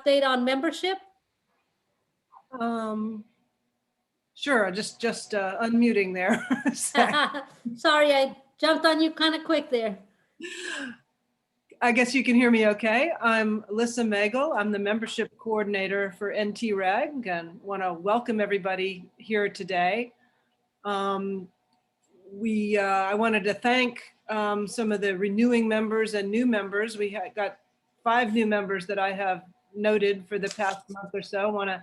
update on membership? Sure, just unmuting there. Sorry, I jumped on you kind of quick there. I guess you can hear me okay. I'm Lissa Magel. I'm the membership coordinator for NTREG and want to welcome everybody here today. I wanted to thank some of the renewing members and new members. We got 5 new members that I have noted for the past month or so. I want to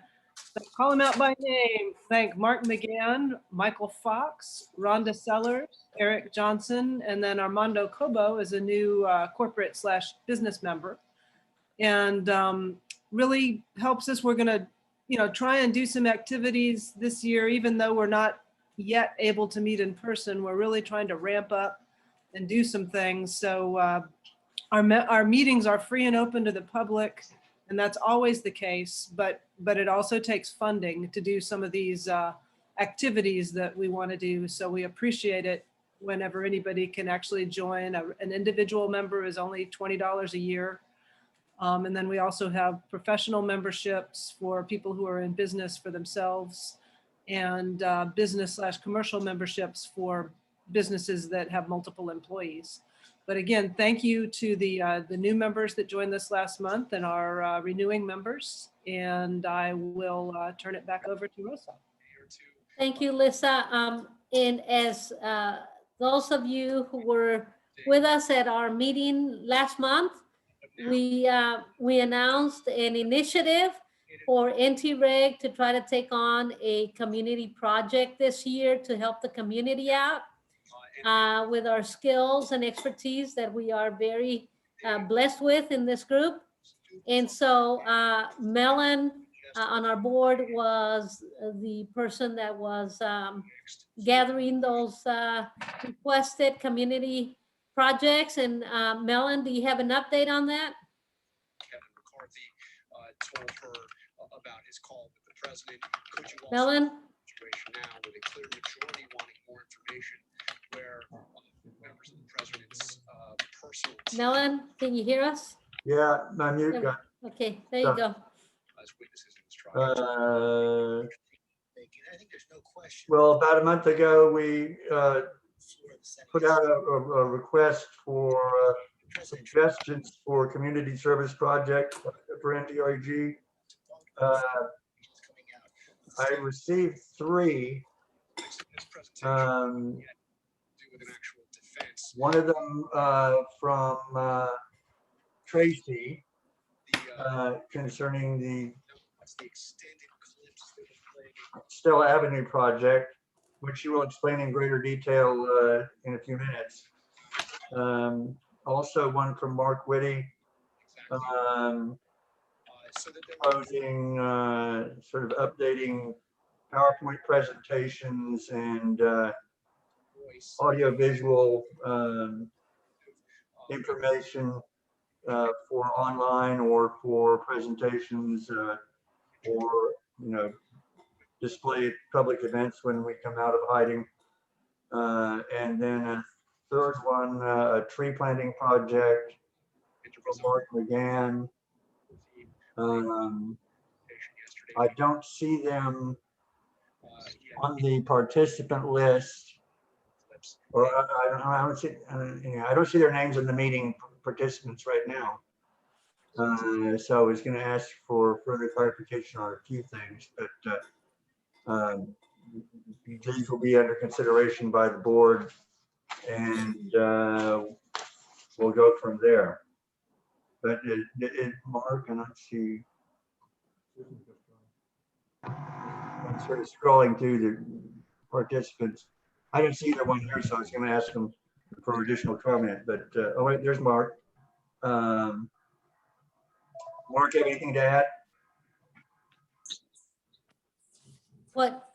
call them out by name. Thank Mark McGann, Michael Fox, Rhonda Sellers, Eric Johnson, and then Armando Cobo is a new corporate/business member. And really helps us. We're going to, try and do some activities this year, even though we're not yet able to meet in person. We're really trying to ramp up and do some things. So our meetings are free and open to the public. And that's always the case, but it also takes funding to do some of these activities that we want to do. So we appreciate it whenever anybody can actually join. An individual member is only $20 a year. And then we also have professional memberships for people who are in business for themselves, and business/commercial memberships for businesses that have multiple employees. But again, thank you to the new members that joined us last month and our renewing members. And I will turn it back over to Rosa. Thank you, Lissa. And as those of you who were with us at our meeting last month, we announced an initiative for NTREG to try to take on a community project this year to help the community out. With our skills and expertise that we are very blessed with in this group. And so Melon on our board was the person that was gathering those requested community projects. And Melon, do you have an update on that? Kevin McCarthy told her about his call with the president. Could you also Melon? Situation now with a clear majority wanting more information, where members of the president's personal team Melon, can you hear us? Yeah, my mute got. Okay, there you go. as witnesses in this trial. I think there's no question. Well, about a month ago, we put out a request for suggestions for community service project for NTREG. I received 3. One of them from Tracy concerning the Stella Avenue project, which she will explain in greater detail in a few minutes. Also one from Mark Whitty, proposing sort of updating PowerPoint presentations and audio-visual information for online or for presentations or display at public events when we come out of hiding. And then a third one, a tree planting project from Mark McGann. I don't see them on the participant list, or I don't see their names in the meeting participants right now. So I was going to ask for further clarification on a few things, but these will be under consideration by the board, and we'll go from there. But Mark, and let's see. I'm sort of scrolling through the participants. I didn't see either one here, so I was going to ask them for additional comment. But oh wait, there's Mark. Mark, have anything to add? What,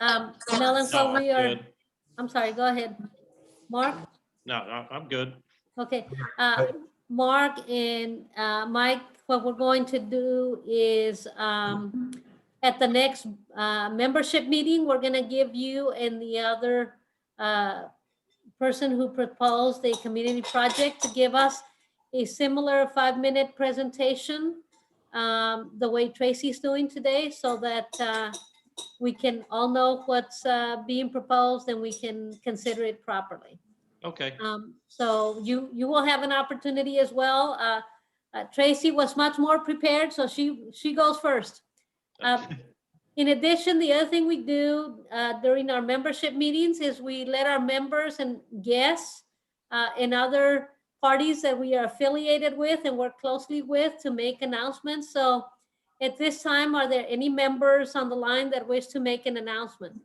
Melon, so we are, good. I'm sorry, go ahead. Mark? No, I'm good. Okay, Mark and Mike, what we're going to do is at the next membership meeting, we're gonna give you and the other person who proposed a community project to give us a similar 5-minute presentation the way Tracy's doing today, so that we can all know what's being proposed and we can consider it properly. Okay. So you will have an opportunity as well. Tracy was much more prepared, so she goes first. In addition, the other thing we do during our membership meetings is we let our members and guests and other parties that we are affiliated with and work closely with to make announcements. So at this time, are there any members on the line that wish to make an announcement?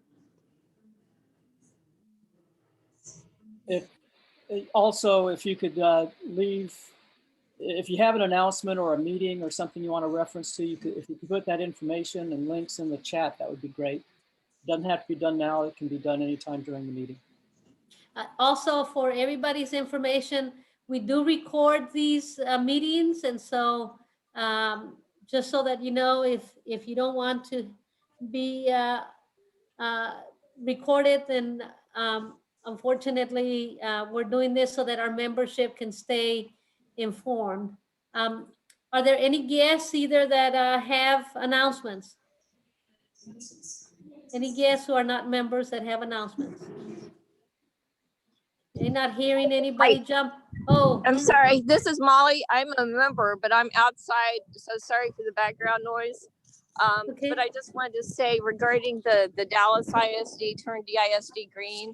Also, if you could leave, if you have an announcement or a meeting or something you want to reference to, if you could put that information and links in the chat, that would be great. Doesn't have to be done now. It can be done anytime during the meeting. Also, for everybody's information, we do record these meetings, and so just so that you know, if you don't want to be recorded, then unfortunately, we're doing this so that our membership can stay informed. Are there any guests either that have announcements? Any guests who are not members that have announcements? You're not hearing anybody jump. Oh, I'm sorry. This is Molly. I'm a member, but I'm outside. So sorry for the background noise. Okay. But I just wanted to say regarding the Dallas ISD Turn DISD Green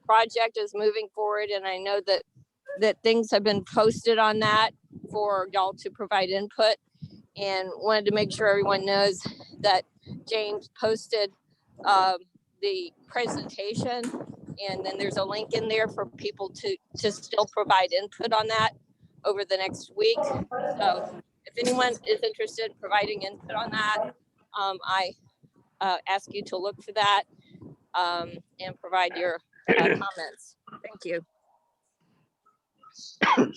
project is moving forward. And I know that things have been posted on that for y'all to provide input, and wanted to make sure everyone knows that James posted the presentation, and then there's a link in there for people to still provide input on that over the next week. So if anyone is interested in providing input on that, I ask you to look for that and provide your comments. Thank you.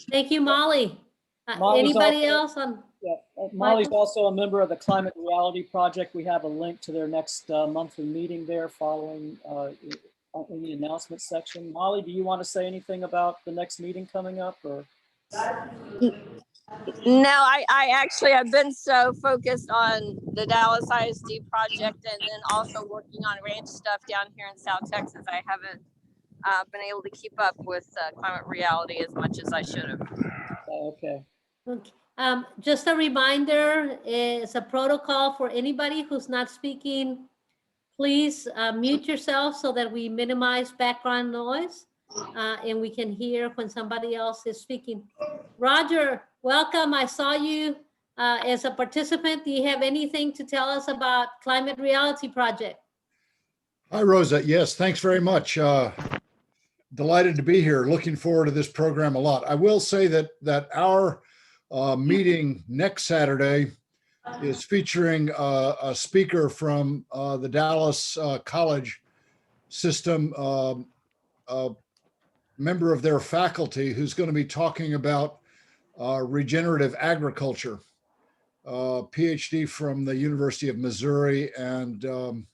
thank you, Molly. Molly's Anybody also- else on? Yeah, Molly's also a member of the Climate Reality Project. We have a link to their next monthly meeting there following in the announcement section. Molly, do you want to say anything about the next meeting coming up, or? No, I actually have been so focused on the Dallas ISD project and then also working on ranch stuff down here in South Texas. I haven't been able to keep up with Climate Reality as much as I should have. Okay. Okay. Just a reminder, it's a protocol for anybody who's not speaking. Please mute yourself so that we minimize background noise and we can hear when somebody else is speaking. Roger, welcome. I saw you as a participant. Do you have anything to tell us about Climate Reality Project? Hi, Rosa. Yes, thanks very much. Delighted to be here. Looking forward to this program a lot. I will say that our meeting next Saturday is featuring a speaker from the Dallas College system, a member of their faculty who's going to be talking about regenerative agriculture, PhD from the University of Missouri. And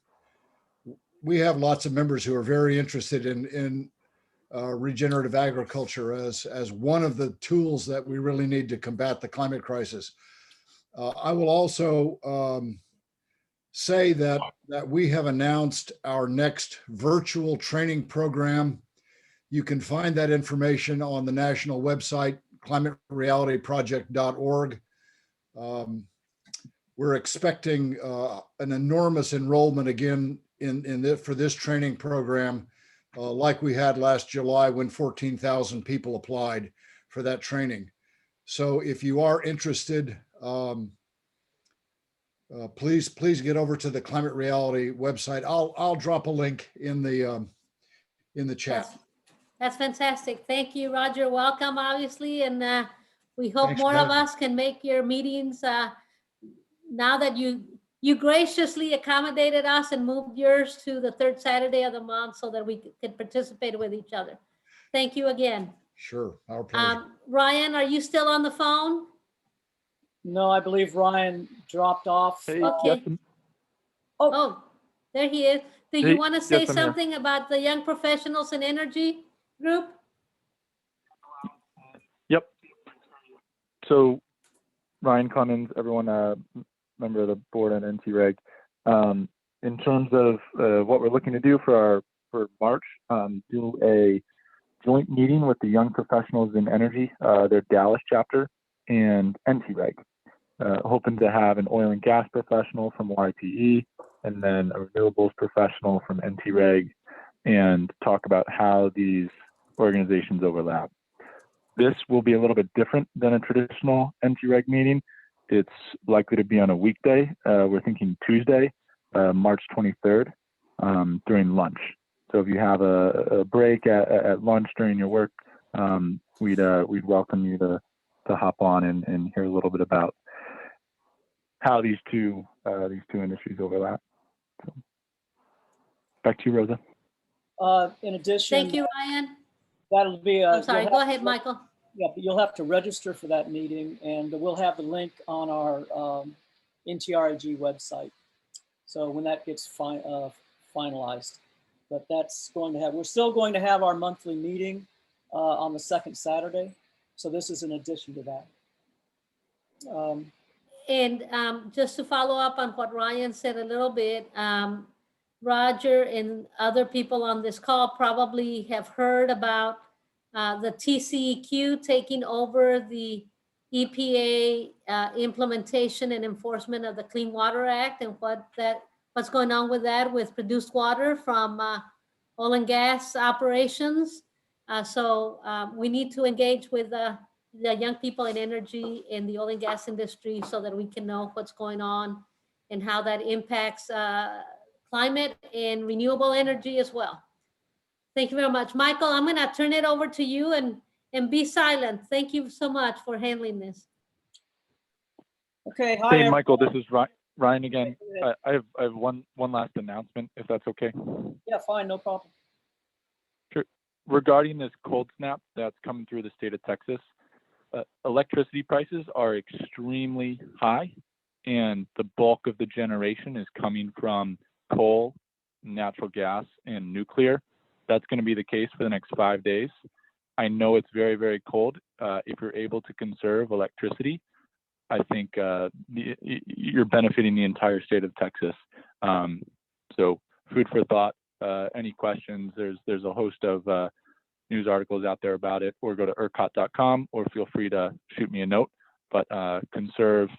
we have lots of members who are very interested in regenerative agriculture as one of the tools that we really need to combat the climate crisis. I will also say that we have announced our next virtual training program. You can find that information on the national website, climaterealityproject.org. We're expecting an enormous enrollment again for this training program, like we had last July when 14,000 people applied for that training. So if you are interested, please get over to the Climate Reality website. I'll drop a link in the chat. That's fantastic. Thank you, Roger. Welcome, obviously, and we hope Thanks more for of having us can make your meetings. Now that you graciously accommodated us and moved yours to the third Saturday of the month so that we could participate with each other. Thank you again. Sure, our pleasure. Ryan, are you still on the phone? No, I believe Ryan dropped off. Hey, Okay. yes, Oh, there he is. Do you Hey, want to say yes, I'm here. something about the Young Professionals in Energy group? Yep. So Ryan Clemens, everyone, member of the board on NTREG. In terms of what we're looking to do for March, do a joint meeting with the Young Professionals in Energy, their Dallas chapter, and NTREG. Hoping to have an oil and gas professional from YPE, and then a renewables professional from NTREG, and talk about how these organizations overlap. This will be a little bit different than a traditional NTREG meeting. It's likely to be on a weekday. We're thinking Tuesday, March 23rd, during lunch. So if you have a break at lunch during your work, we'd welcome you to hop on and hear a little bit about how these two industries overlap. So, back to you, Rosa. In addition, Thank you, Ryan. that'll be. I'm sorry, go ahead, Michael. Yeah, but you'll have to register for that meeting, and we'll have the link on our NTREG website. So when that gets finalized, but that's going to have, we're still going to have our monthly meeting on the second Saturday. So this is in addition to that. And just to follow up on what Ryan said a little bit, Roger and other people on this call probably have heard about the TCEQ taking over the EPA implementation and enforcement of the Clean Water Act, and what's going on with that, with produced water from oil and gas operations. So we need to engage with the young people in energy in the oil and gas industry so that we can know what's going on and how that impacts climate and renewable energy as well. Thank you very much. Michael, I'm going to turn it over to you and be silent. Thank you so much for handling this. Okay. Hi, Hey, Michael, this is Ryan again. I have one last announcement, if that's okay. Yeah, fine, no problem. Sure. Regarding this cold snap that's coming through the state of Texas, electricity prices are extremely high, and the bulk of the generation is coming from coal, natural gas, and nuclear. That's going to be the case for the next 5 days. I know it's very, very cold. If you're able to conserve electricity, I think you're benefiting the entire state of Texas. So food for thought. Any questions? There's a host of news articles out there about it, or go to ERCOT.com, or feel free to shoot me a note. But conserve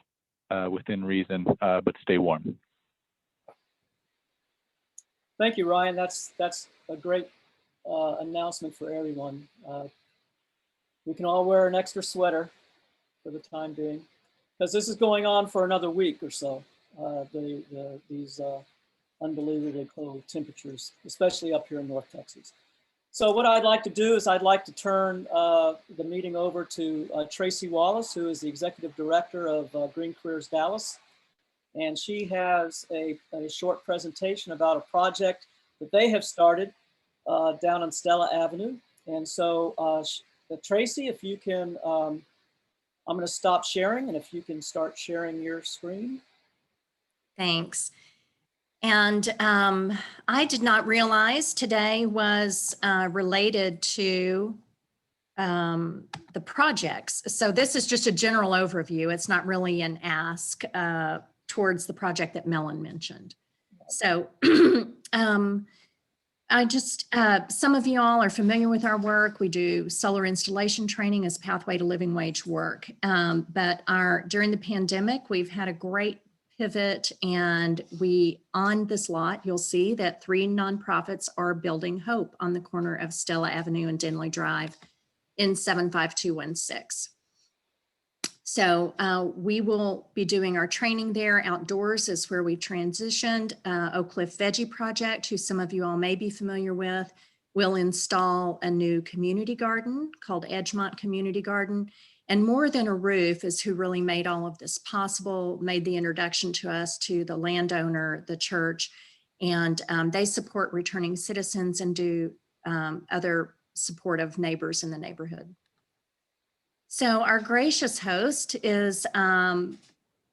within reason, but stay warm. Thank you, Ryan. That's a great announcement for everyone. We can all wear an extra sweater for the time being, because this is going on for another week or so. These unbelievably cold temperatures, especially up here in North Texas. So what I'd like to do is I'd like to turn the meeting over to Tracy Wallace, who is the Executive Director of Green Careers Dallas. And she has a short presentation about a project that they have started down on Stella Avenue. And so Tracy, if you can, I'm going to stop sharing, and if you can start sharing your screen. Thanks. And I did not realize today was related to the projects. So this is just a general overview. It's not really an ask towards the project that Mellon mentioned. So I just, some of you all are familiar with our work. We do solar installation training as pathway to living wage work. But during the pandemic, we've had a great pivot, and on this lot, you'll see that 3 nonprofits are building hope on the corner of Stella Avenue and Denley Drive in 75216. So we will be doing our training there. Outdoors is where we transitioned. Oak Cliff Veggie Project, who some of you all may be familiar with, will install a new community garden called Edgemont Community Garden. And More Than a Roof is who really made all of this possible, made the introduction to us to the landowner, the church, and they support returning citizens and do other supportive neighbors in the neighborhood. So our gracious host is Highway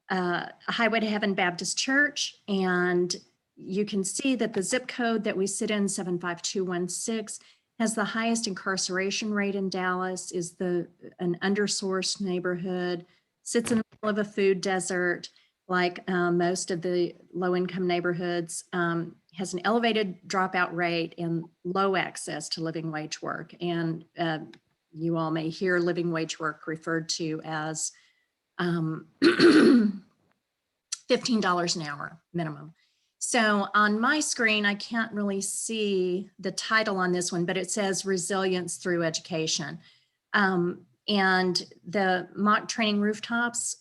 to Heaven Baptist Church, and you can see that the zip code that we sit in, 75216, has the highest incarceration rate in Dallas, is an undersourced neighborhood, sits in the of a food desert, like most of the low-income neighborhoods, has an elevated dropout rate and low access to living wage work. And you all may hear living wage work referred to as $15 an hour minimum. So on my screen, I can't really see the title on this one, but it says Resilience Through Education. And the mock training rooftops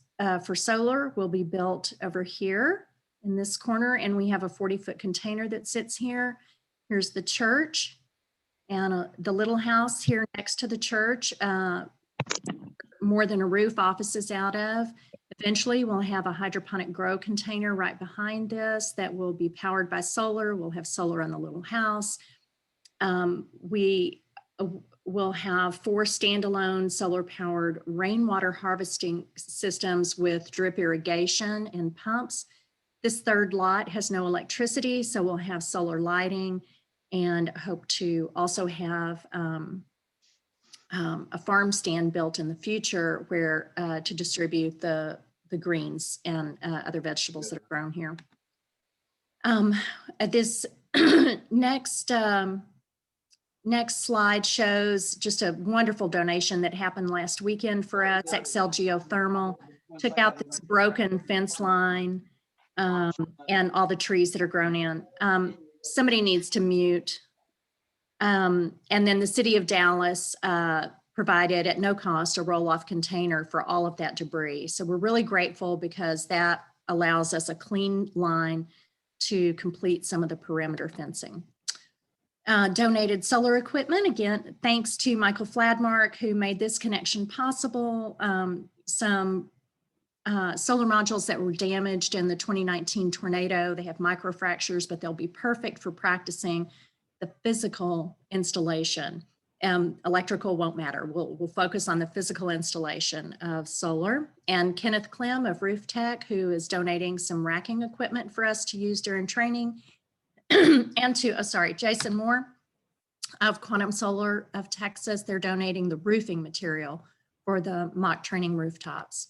for solar will be built over here in this corner. And we have a 40-foot container that sits here. Here's the church and the little house here next to the church, more than a roof offices out of. Eventually, we'll have a hydroponic grow container right behind this that will be powered by solar. We'll have solar on the little house. We will have 4 standalone solar-powered rainwater harvesting systems with drip irrigation and pumps. This third lot has no electricity, so we'll have solar lighting and hope to also have a farm stand built in the future where to distribute the greens and other vegetables that are grown here. This next slide shows just a wonderful donation that happened last weekend for us. XL Geothermal took out this broken fence line and all the trees that are grown in. Somebody needs to mute. And then the city of Dallas provided at no cost a roll-off container for all of that debris. So we're really grateful because that allows us a clean line to complete some of the perimeter fencing. Donated solar equipment, again, thanks to Michael Fladmark, who made this connection possible. Some solar modules that were damaged in the 2019 tornado. They have microfractures, but they'll be perfect for practicing the physical installation. Electrical won't matter. We'll focus on the physical installation of solar. And Kenneth Clem of Roof Tech, who is donating some racking equipment for us to use during training. And to, Jason Moore of Quantum Solar of Texas, they're donating the roofing material for the mock training rooftops.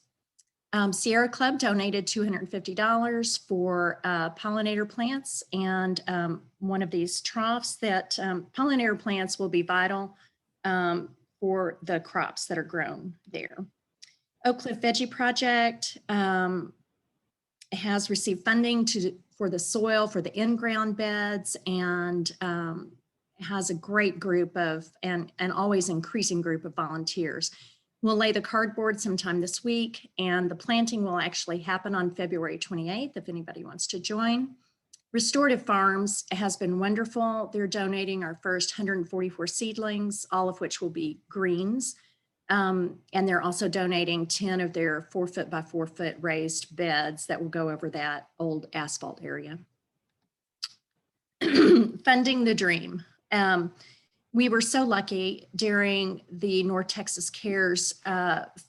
Sierra Club donated $250 for pollinator plants and one of these troughs that pollinator plants will be vital for the crops that are grown there. Oak Cliff Veggie Project has received funding for the soil for the in-ground beds and has a great group of and always increasing group of volunteers. We'll lay the cardboard sometime this week, and the planting will actually happen on February 28th if anybody wants to join. Restorative Farms has been wonderful. They're donating our first 144 seedlings, all of which will be greens. And they're also donating 10 of their 4-foot by 4-foot raised beds that will go over that old asphalt area. Funding the dream. We were so lucky during the North Texas CARES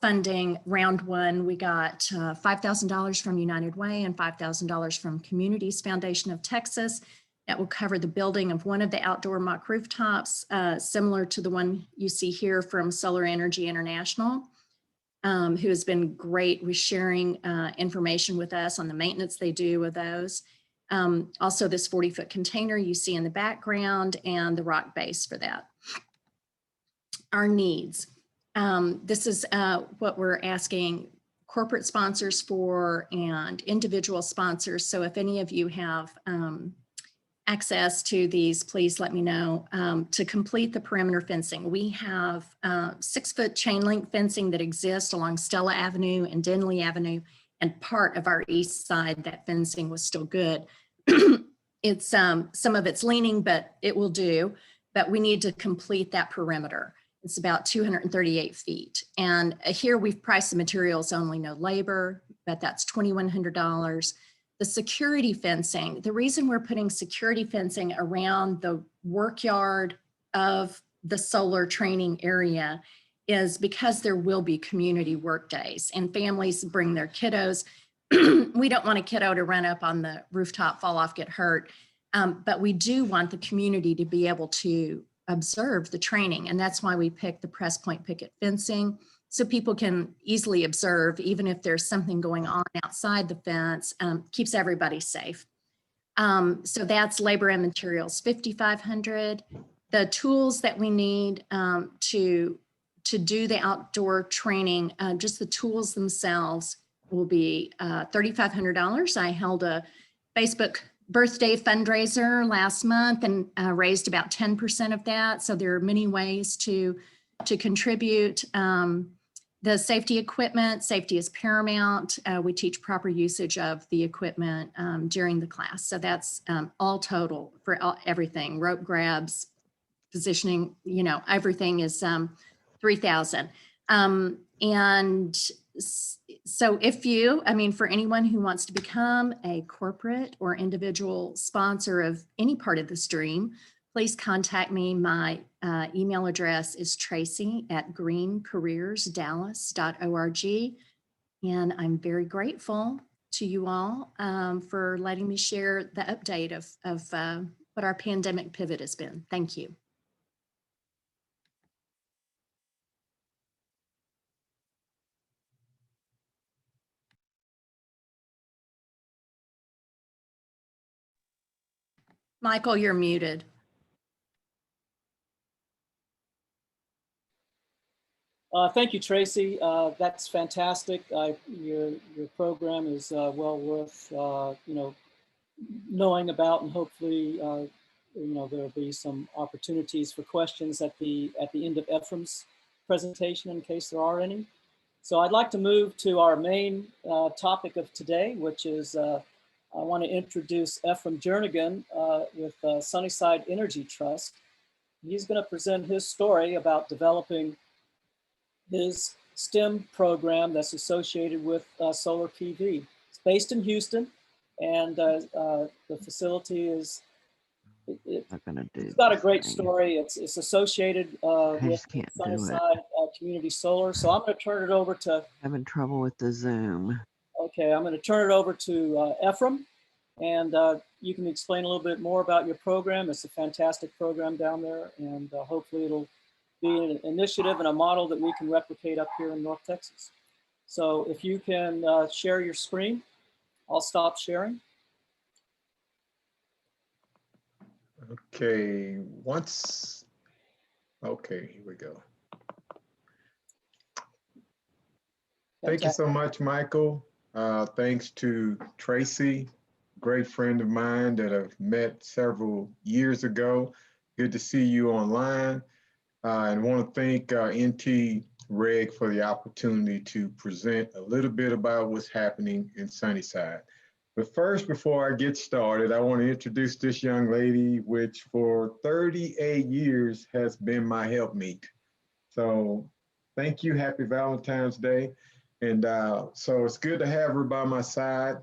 funding round 1. We got $5,000 from United Way and $5,000 from Communities Foundation of Texas. That will cover the building of one of the outdoor mock rooftops, similar to the one you see here from Solar Energy International, who has been great with sharing information with us on the maintenance they do with those. Also this 40-foot container you see in the background and the rock base for that. Our needs. This is what we're asking corporate sponsors for and individual sponsors. So if any of you have access to these, please let me know. To complete the perimeter fencing, we have 6-foot chain link fencing that exists along Stella Avenue and Denley Avenue, and part of our east side, that fencing was still good. It's some of it's leaning, but it will do. But we need to complete that perimeter. It's about 238 feet. And here we've priced the materials only, no labor, but that's $2,100. The security fencing, the reason we're putting security fencing around the work yard of the solar training area is because there will be community work days and families bring their kiddos. We don't want a kiddo to run up on the rooftop, fall off, get hurt. But we do want the community to be able to observe the training. And that's why we picked the press point picket fencing. so people can easily observe, even if there's something going on outside the fence, keeps everybody safe. So that's labor and materials, $5,500. The tools that we need to do the outdoor training, just the tools themselves will be $3,500. I held a Facebook birthday fundraiser last month and raised about 10% of that. So there are many ways to contribute. The safety equipment, safety is paramount. We teach proper usage of the equipment during the class. So that's all total for everything, rope grabs, positioning, you know, everything is $3,000. And so if you, I mean, for anyone who wants to become a corporate or individual sponsor of any part of the stream, please contact me. My email address is tracy@greencareersdallas.org. And I'm very grateful to you all for letting me share the update of what our pandemic pivot has been. Thank you. Michael, you're muted. Thank you, Tracy. That's fantastic. Your program is well worth you know, knowing about, and hopefully you know, there'll be some opportunities for questions at the end of Efrem's presentation, in case there are any. So I'd like to move to our main topic of today, which is I want to introduce Efrem Jernigan with Sunnyside Energy Trust. He's going to present his story about developing his STEM program that's associated with solar PV. It's based in Houston, and the facility is, it's got a great story. It's associated with Sunnyside Community Solar. So I'm going to turn it over to, having trouble with the Zoom. okay, I'm going to turn it over to Efrem, and you can explain a little bit more about your program. It's a fantastic program down there, and hopefully it'll be an initiative and a model that we can replicate up here in North Texas. So if you can share your screen, I'll stop sharing. Okay, okay, here we go. Thank you so much, Michael. Thanks to Tracy, great friend of mine that I've met several years ago. Good to see you online. And want to thank NTREG for the opportunity to present a little bit about what's happening in Sunnyside. But first, before I get started, I want to introduce this young lady, which for 38 years has been my helpmeet. So thank you, happy Valentine's Day. And so it's good to have her by my side.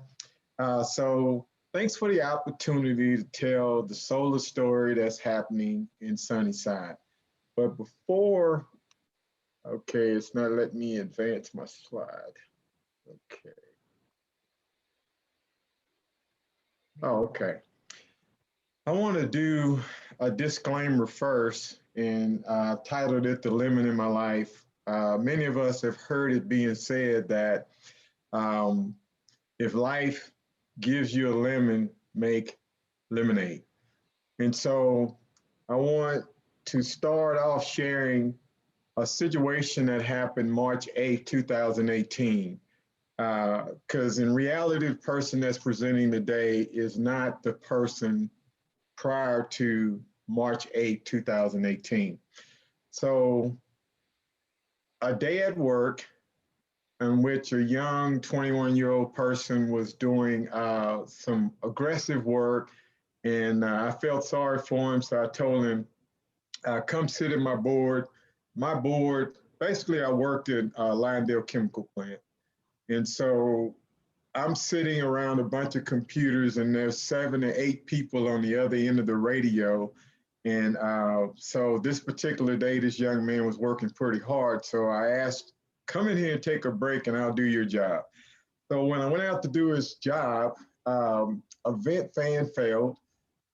So thanks for the opportunity to tell the solar story that's happening in Sunnyside. But before, okay, it's not letting me advance my slide. Okay. Oh, okay. I want to do a disclaimer first, and I've titled it The Lemon in My Life. Many of us have heard it being said that if life gives you a lemon, make lemonade. And so I want to start off sharing a situation that happened March 8, 2018. Because in reality, the person that's presenting today is not the person prior to March 8, 2018. So a day at work in which a young 21-year-old person was doing some aggressive work, and I felt sorry for him, so I told him, come sit at my board. My board, basically I worked at Lyondale Chemical Plant. And so I'm sitting around a bunch of computers, and there's 7 or 8 people on the other end of the radio. And so this particular day, this young man was working pretty hard. So I asked, come in here and take a break and I'll do your job. So when I went out to do his job, a vent fan failed.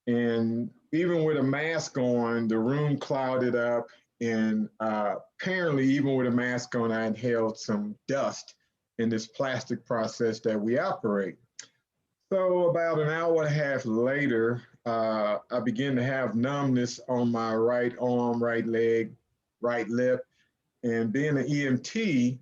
And even with a mask on, the room clouded up, And apparently, even with a mask on, I inhaled some dust in this plastic process that we operate. So about an hour and a half later, I began to have numbness on my right arm, right leg, right lip. And being an EMT,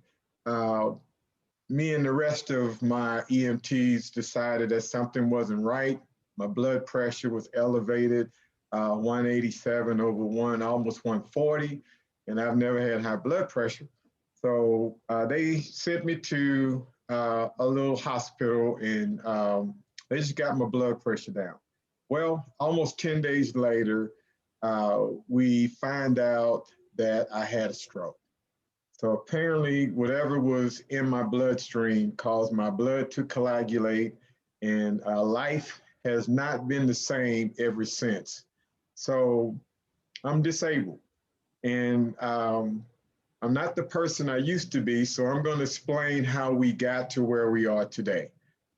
me and the rest of my EMTs decided that something wasn't right. My blood pressure was elevated, 187 over 1, almost 140, and I've never had high blood pressure. So they sent me to a little hospital, and they just got my blood pressure down. Well, almost 10 days later, we find out that I had a stroke. So apparently whatever was in my bloodstream caused my blood to coagulate, and life has not been the same ever since. So I'm disabled, and I'm not the person I used to be. So I'm going to explain how we got to where we are today.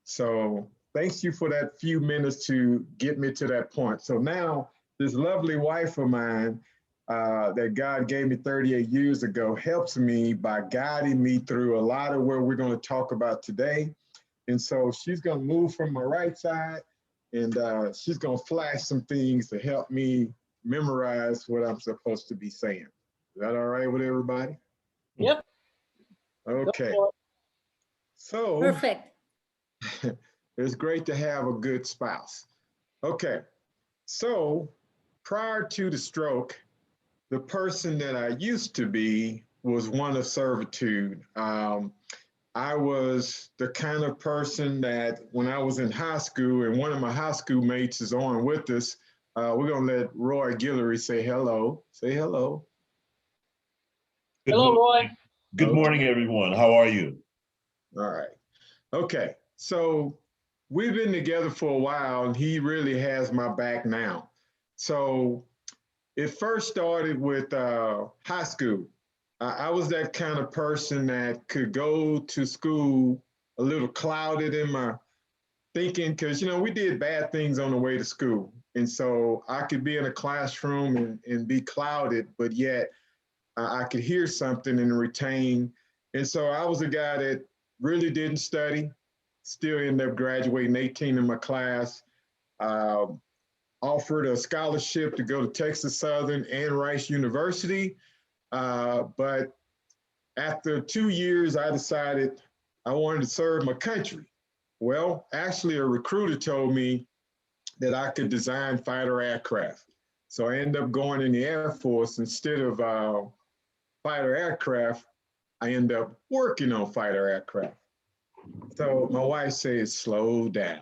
So thanks you for that few minutes to get me to that point. So now this lovely wife of mine that God gave me 38 years ago helps me by guiding me through a lot of what we're going to talk about today. And so she's going to move from my right side, and she's going to flash some things to help me memorize what I'm supposed to be saying. Is that all right with everybody? Yep. Okay. So Perfect. it's great to have a good spouse. Okay. So prior to the stroke, the person that I used to be was one of servitude. I was the kind of person that when I was in high school, and one of my high school mates is on with us, we're going to let Roy Guillory say hello. Say hello. Hello, Roy. Good morning, everyone. How are you? All right. Okay. So we've been together for a while, and he really has my back now. So it first started with high school. I was that kind of person that could go to school a little clouded in my thinking, because, you know, we did bad things on the way to school. And so I could be in a classroom and be clouded, but yet I could hear something and retain. And so I was a guy that really didn't study, still ended up graduating 18 in my class, offered a scholarship to go to Texas Southern and Rice University. But after 2 years, I decided I wanted to serve my country. Well, actually, a recruiter told me that I could design fighter aircraft. So I ended up going in the Air Force. Instead of fighter aircraft, I ended up working on fighter aircraft. So my wife says, slow down.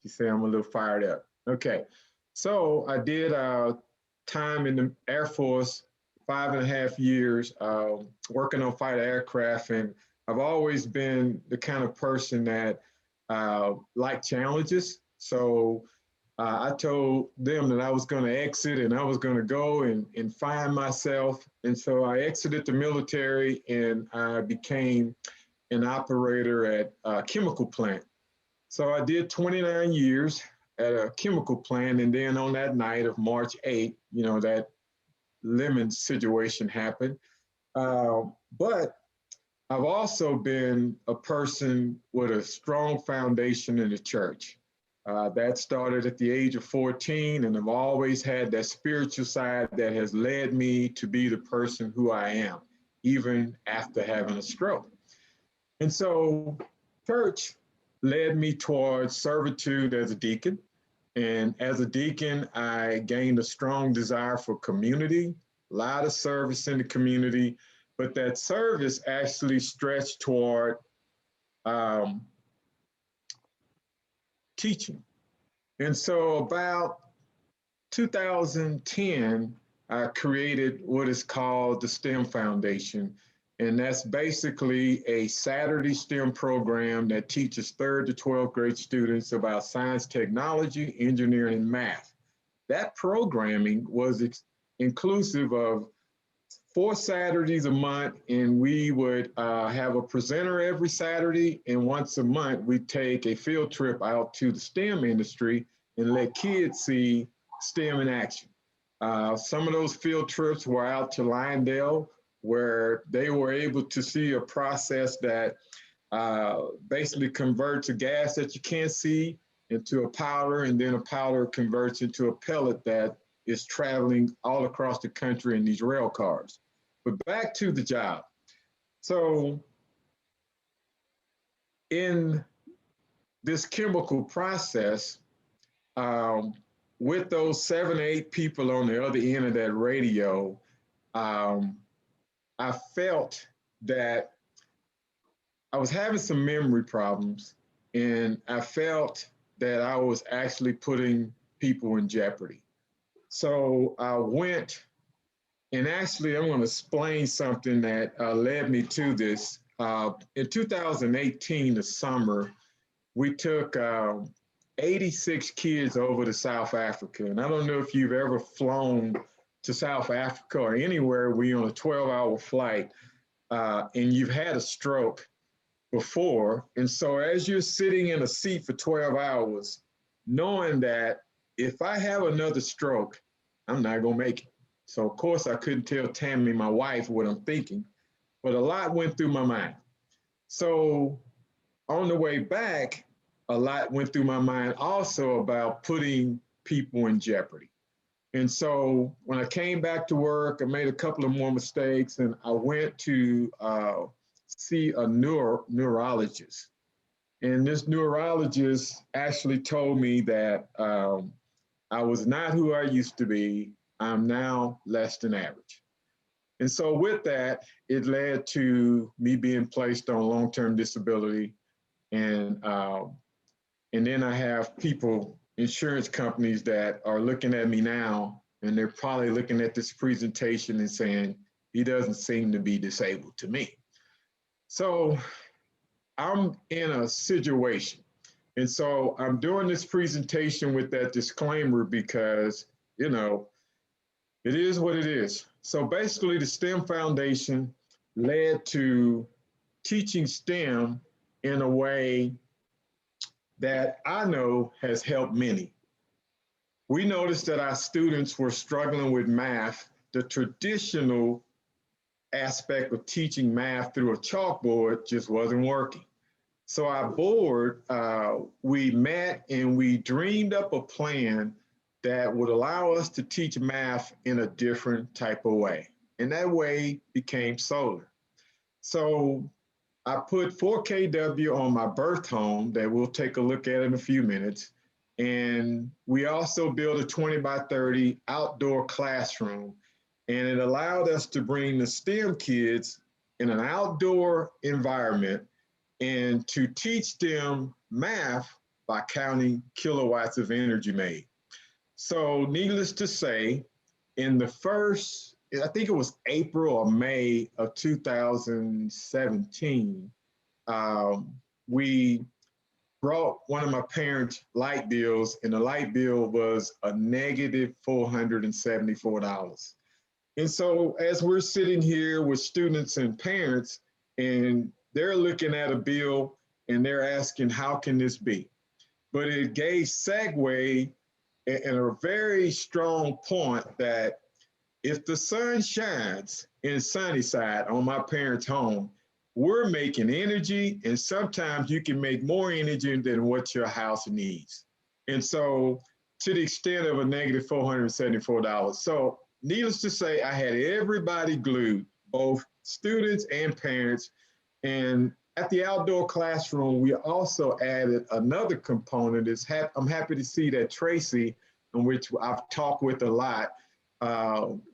She said, I'm a little fired up. Okay. So I did time in the Air Force, 5.5 years, working on fighter aircraft. And I've always been the kind of person that liked challenges. So I told them that I was going to exit and I was going to go and find myself. And so I exited the military and I became an operator at a chemical plant. So I did 29 years at a chemical plant. And then on that night of March 8th, you know, that lemon situation happened. But I've also been a person with a strong foundation in the church. That started at the age of 14, and I've always had that spiritual side that has led me to be the person who I am, even after having a stroke. And so church led me towards servitude as a deacon. And as a deacon, I gained a strong desire for community, a lot of service in the community, but that service actually stretched toward teaching. And so about 2010, I created what is called the STEM Foundation. And that's basically a Saturday STEM program that teaches 3rd to 12th grade students about science, technology, engineering, and math. That programming was inclusive of 4 Saturdays a month, and we would have a presenter every Saturday, and once a month we'd take a field trip out to the STEM industry and let kids see STEM in action. Some of those field trips were out to Lyondale, where they were able to see a process that basically converts a gas that you can't see into a powder, and then a powder converts into a pellet that is traveling all across the country in these rail cars. But back to the job. So in this chemical process, with those 7 or 8 people on the other end of that radio, I felt that I was having some memory problems, and I felt that I was actually putting people in jeopardy. So I went, and actually I'm going to explain something that led me to this. In 2018, the summer, we took 86 kids over to South Africa. And I don't know if you've ever flown to South Africa or anywhere where you're on a 12-hour flight and you've had a stroke before. And so as you're sitting in a seat for 12 hours, knowing that if I have another stroke, I'm not going to make it. So of course I couldn't tell Tammy, my wife, what I'm thinking, but a lot went through my mind. So on the way back, a lot went through my mind also about putting people in jeopardy. And so when I came back to work, I made a couple of more mistakes, and I went to see a neurologist. And this neurologist actually told me that I was not who I used to be. I'm now less than average. And so with that, it led to me being placed on long-term disability. And then I have people, insurance companies, that are looking at me now, and they're probably looking at this presentation and saying, he doesn't seem to be disabled to me. So I'm in a situation. And so I'm doing this presentation with that disclaimer because, you know, it is what it is. So basically the STEM Foundation led to teaching STEM in a way that I know has helped many. We noticed that our students were struggling with math. The traditional aspect of teaching math through a chalkboard just wasn't working. So our board, we met and we dreamed up a plan that would allow us to teach math in a different type of way. And that way became solar. So I put 4 kW on my birth home that we'll take a look at in a few minutes. And we also built a 20 by 30 outdoor classroom. And it allowed us to bring the STEM kids in an outdoor environment and to teach them math by counting kilowatts of energy made. So needless to say, in the first, I think it was April or May of 2017, we brought one of my parents' light bills, and the light bill was a negative $474. And so as we're sitting here with students and parents, and they're looking at a bill and they're asking, how can this be? But it gave segue and a very strong point that if the sun shines in Sunnyside on my parents' home, we're making energy, and sometimes you can make more energy than what your house needs. And so to the extent of a negative $474. So needless to say, I had everybody glued, both students and parents. And at the outdoor classroom, we also added another component. I'm happy to see that Tracy, in which I've talked with a lot,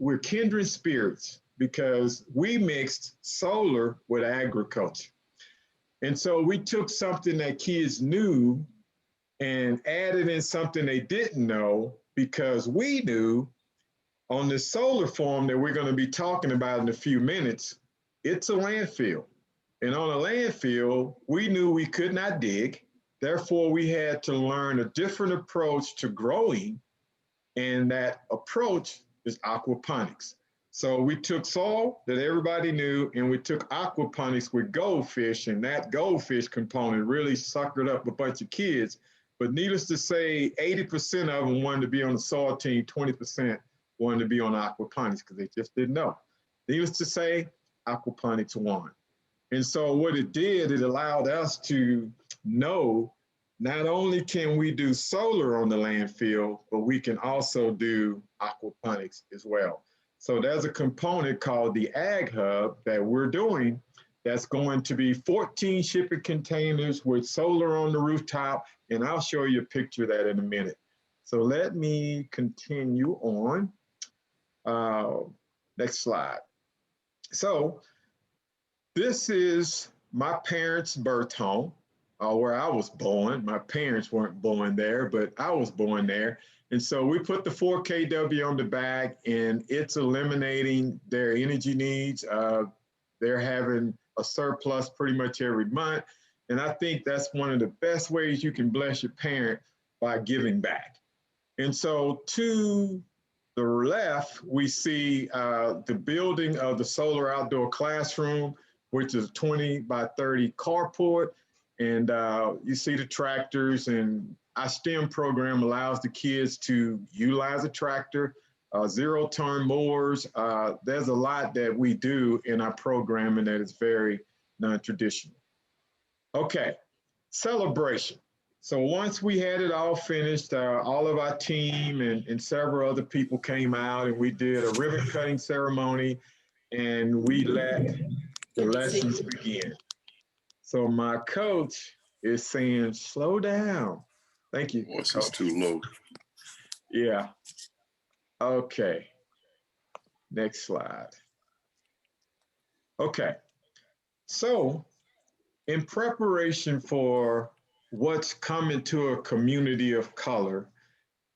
we're kindred spirits because we mixed solar with agriculture. And so we took something that kids knew and added in something they didn't know, because we knew on the solar farm that we're going to be talking about in a few minutes, it's a landfill. And on a landfill, we knew we could not dig. Therefore, we had to learn a different approach to growing. And that approach is aquaponics. So we took soil that everybody knew, and we took aquaponics with goldfish, and that goldfish component really suckered up a bunch of kids. But needless to say, 80% of them wanted to be on the soil team, 20% wanted to be on aquaponics because they just didn't know. Needless to say, aquaponics won. And so what it did, it allowed us to know not only can we do solar on the landfill, but we can also do aquaponics as well. So there's a component called the Ag Hub that we're doing that's going to be 14 shipping containers with solar on the rooftop. And I'll show you a picture of that in a minute. So let me continue on. Next slide. So this is my parents' birth home, where I was born. My parents weren't born there, but I was born there. And so we put the 4 kW on the back, and it's eliminating their energy needs. They're having a surplus pretty much every month. And I think that's one of the best ways you can bless your parent, by giving back. And so to the left, we see the building of the solar outdoor classroom, which is 20 by 30 carport. And you see the tractors, and our STEM program allows the kids to utilize a tractor, zero-turn mowers. There's a lot that we do in our programming that is very non-traditional. Okay, celebration. So once we had it all finished, all of our team and several other people came out, and we did a ribbon cutting ceremony, and we let the lessons begin. So my coach is saying, slow down. Thank you. Voice is too low. Yeah. Okay. Next slide. Okay. So in preparation for what's coming to a community of color,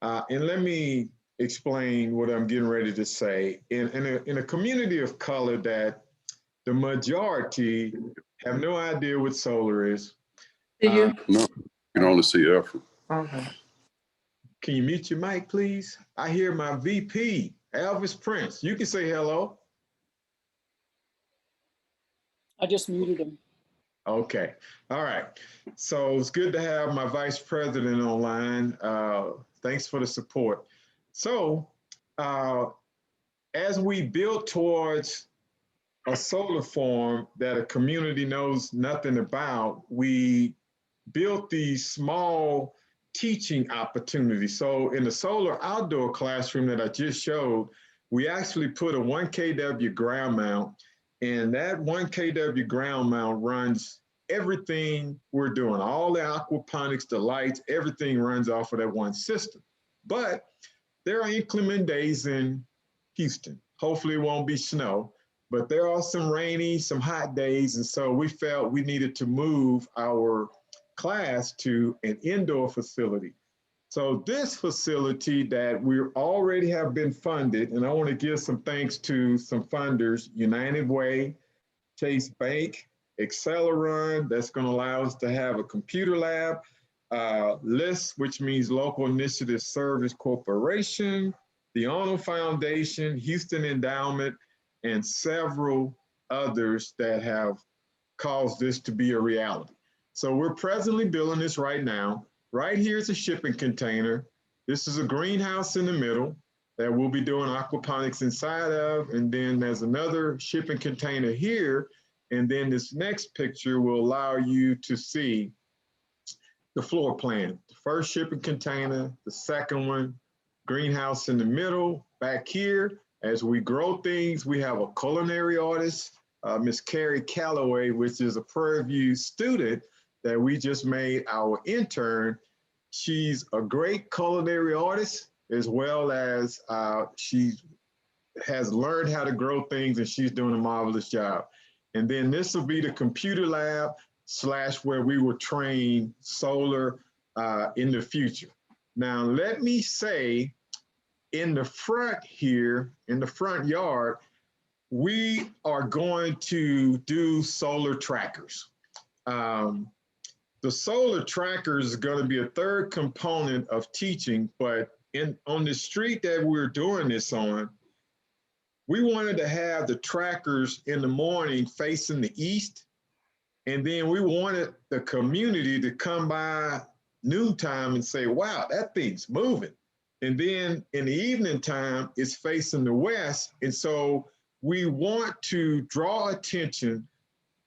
and let me explain what I'm getting ready to say. In a community of color that the majority have no idea what solar is. No, you can only see Efrem. Okay. Can you mute your mic, please? I hear my VP, Elvis Prince. You can say hello. I just muted him. Okay. All right. So it's good to have my vice president online. Thanks for the support. So as we build towards a solar farm that a community knows nothing about, we built these small teaching opportunities. So in the solar outdoor classroom that I just showed, we actually put a 1 kW ground mount, and that 1 kW ground mount runs everything we're doing. All the aquaponics, the lights, everything runs off of that one system. But there are inclement days in Houston. Hopefully it won't be snow, but there are some rainy, some hot days. And so we felt we needed to move our class to an indoor facility. So this facility that we already have been funded, and I want to give some thanks to some funders, United Way, Chase Bank, Acceleron, that's going to allow us to have a computer lab, LIST, which means Local Initiative Service Corporation, the Arnold Foundation, Houston Endowment, and several others that have caused this to be a reality. So we're presently building this right now. Right here is a shipping container. This is a greenhouse in the middle that we'll be doing aquaponics inside of. And then there's another shipping container here. And then this next picture will allow you to see the floor plan. The first shipping container, the second one, greenhouse in the middle. Back here, as we grow things, we have a culinary artist, Miss Carrie Calloway, which is a Prairie View student that we just made our intern. She's a great culinary artist, as well as she has learned how to grow things, and she's doing a marvelous job. And then this will be the computer lab / where we will train solar in the future. Now, let me say, in the front here, in the front yard, we are going to do solar trackers. The solar trackers is going to be a third component of teaching, but on the street that we're doing this on, we wanted to have the trackers in the morning facing the east, and then we wanted the community to come by noontime and say, wow, that thing's moving. And then in the evening time, it's facing the west. And so we want to draw attention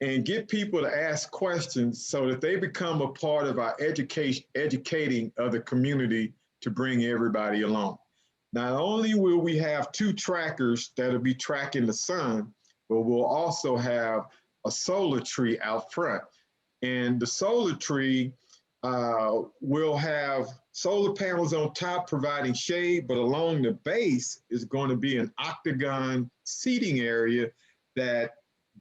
and get people to ask questions so that they become a part of our educating of the community to bring everybody along. Not only will we have 2 trackers that'll be tracking the sun, but we'll also have a solar tree out front. And the solar tree will have solar panels on top providing shade, but along the base is going to be an octagon seating area that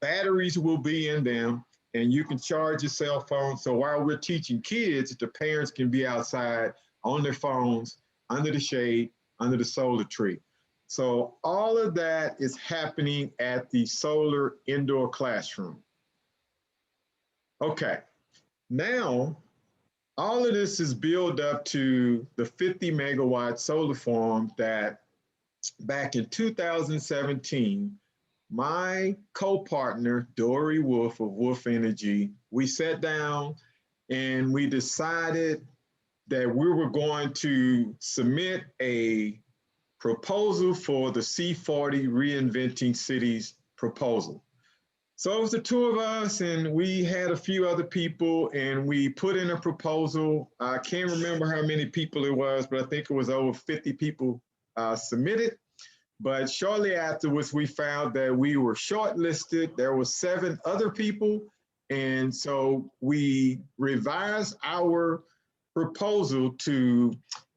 batteries will be in them, and you can charge your cell phone. So while we're teaching kids, the parents can be outside on their phones, under the shade, under the solar tree. So all of that is happening at the solar indoor classroom. Okay, now all of this is built up to the 50 megawatt solar farm that back in 2017, my co-partner, Dory Wolf of Wolf Energy, we sat down and we decided that we were going to submit a proposal for the C40 Reinventing Cities proposal. So it was the 2 of us, and we had a few other people, and we put in a proposal. I can't remember how many people it was, but I think it was over 50 people submitted. But shortly afterwards, we found that we were shortlisted. There were 7 other people. And so we revised our proposal to,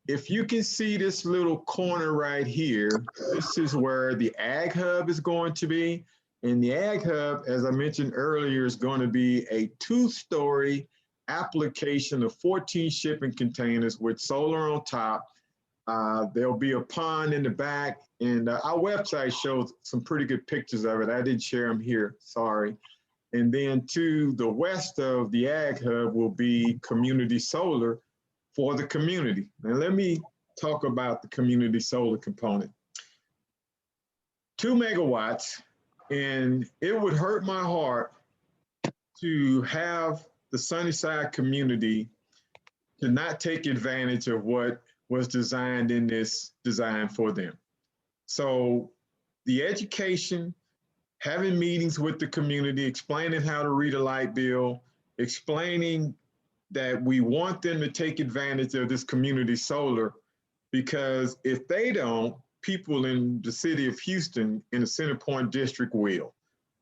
if you can see this little corner right here, this is where the Ag Hub is going to be. And the Ag Hub, as I mentioned earlier, is going to be a 2-story application of 14 shipping containers with solar on top. There'll be a pond in the back, and our website shows some pretty good pictures of it. I didn't share them here, sorry. And then to the west of the Ag Hub will be community solar for the community. Now let me talk about the community solar component. 2 megawatts, and it would hurt my heart to have the Sunnyside community to not take advantage of what was designed in this design for them. So the education, having meetings with the community, explaining how to read a light bill, explaining that we want them to take advantage of this community solar, because if they don't, people in the city of Houston in the Center Point District will.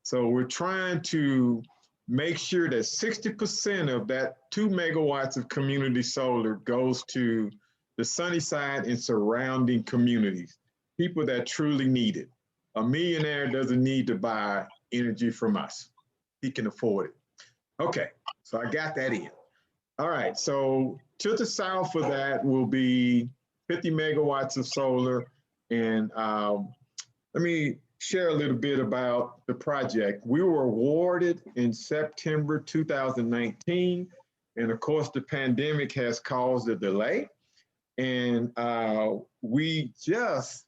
So we're trying to make sure that 60% of that 2 megawatts of community solar goes to the Sunnyside and surrounding communities, people that truly need it. A millionaire doesn't need to buy energy from us. He can afford it. Okay, so I got that in. All right, so to the south of that will be 50 megawatts of solar. And let me share a little bit about the project. We were awarded in September 2019. And of course, the pandemic has caused a delay. And we just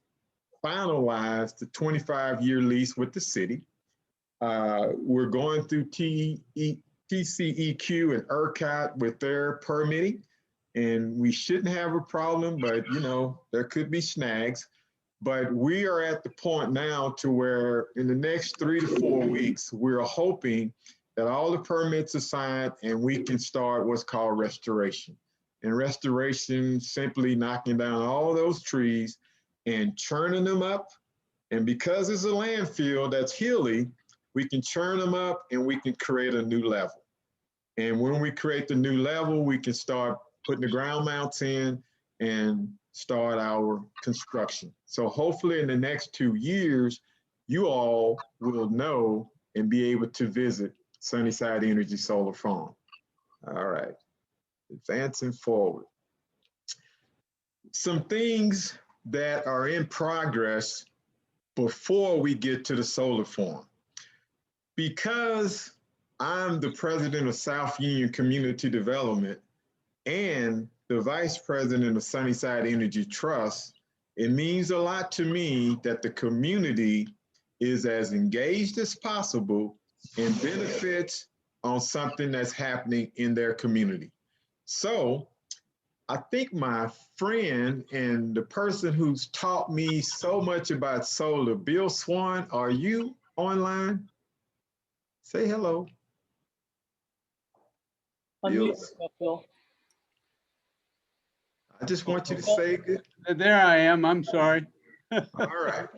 finalized the 25-year lease with the city. We're going through TCEQ and ERCOT with their permitting, and we shouldn't have a problem, but you know, there could be snags. But we are at the point now to where in the next 3 to 4 weeks, we're hoping that all the permits are signed and we can start what's called restoration. And restoration, simply knocking down all those trees and churning them up. And because it's a landfill that's hilly, we can churn them up and we can create a new level. And when we create the new level, we can start putting the ground mounts in and start our construction. So hopefully in the next 2 years, you all will know and be able to visit Sunnyside Energy Solar Farm. All right, advancing forward. Some things that are in progress before we get to the solar farm. Because I'm the president of South Union Community Development and the vice president of Sunnyside Energy Trust, it means a lot to me that the community is as engaged as possible and benefits on something that's happening in their community. So I think my friend and the person who's taught me so much about solar, Bill Swan, are you online? Say hello. Unmute Bill, yourself, Bill. I just want you to say good. There I am. I'm sorry. All right.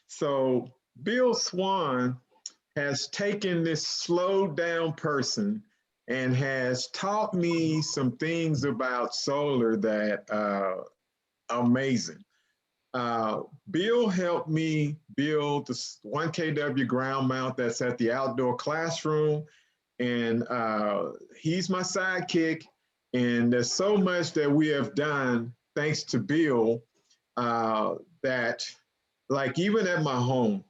So Bill Swan has taken this slowed down person and has taught me some things about solar that amazing. Bill helped me build the 1 kW ground mount that's at the outdoor classroom. And he's my sidekick. And there's so much that we have done thanks to Bill that, like, even at my home,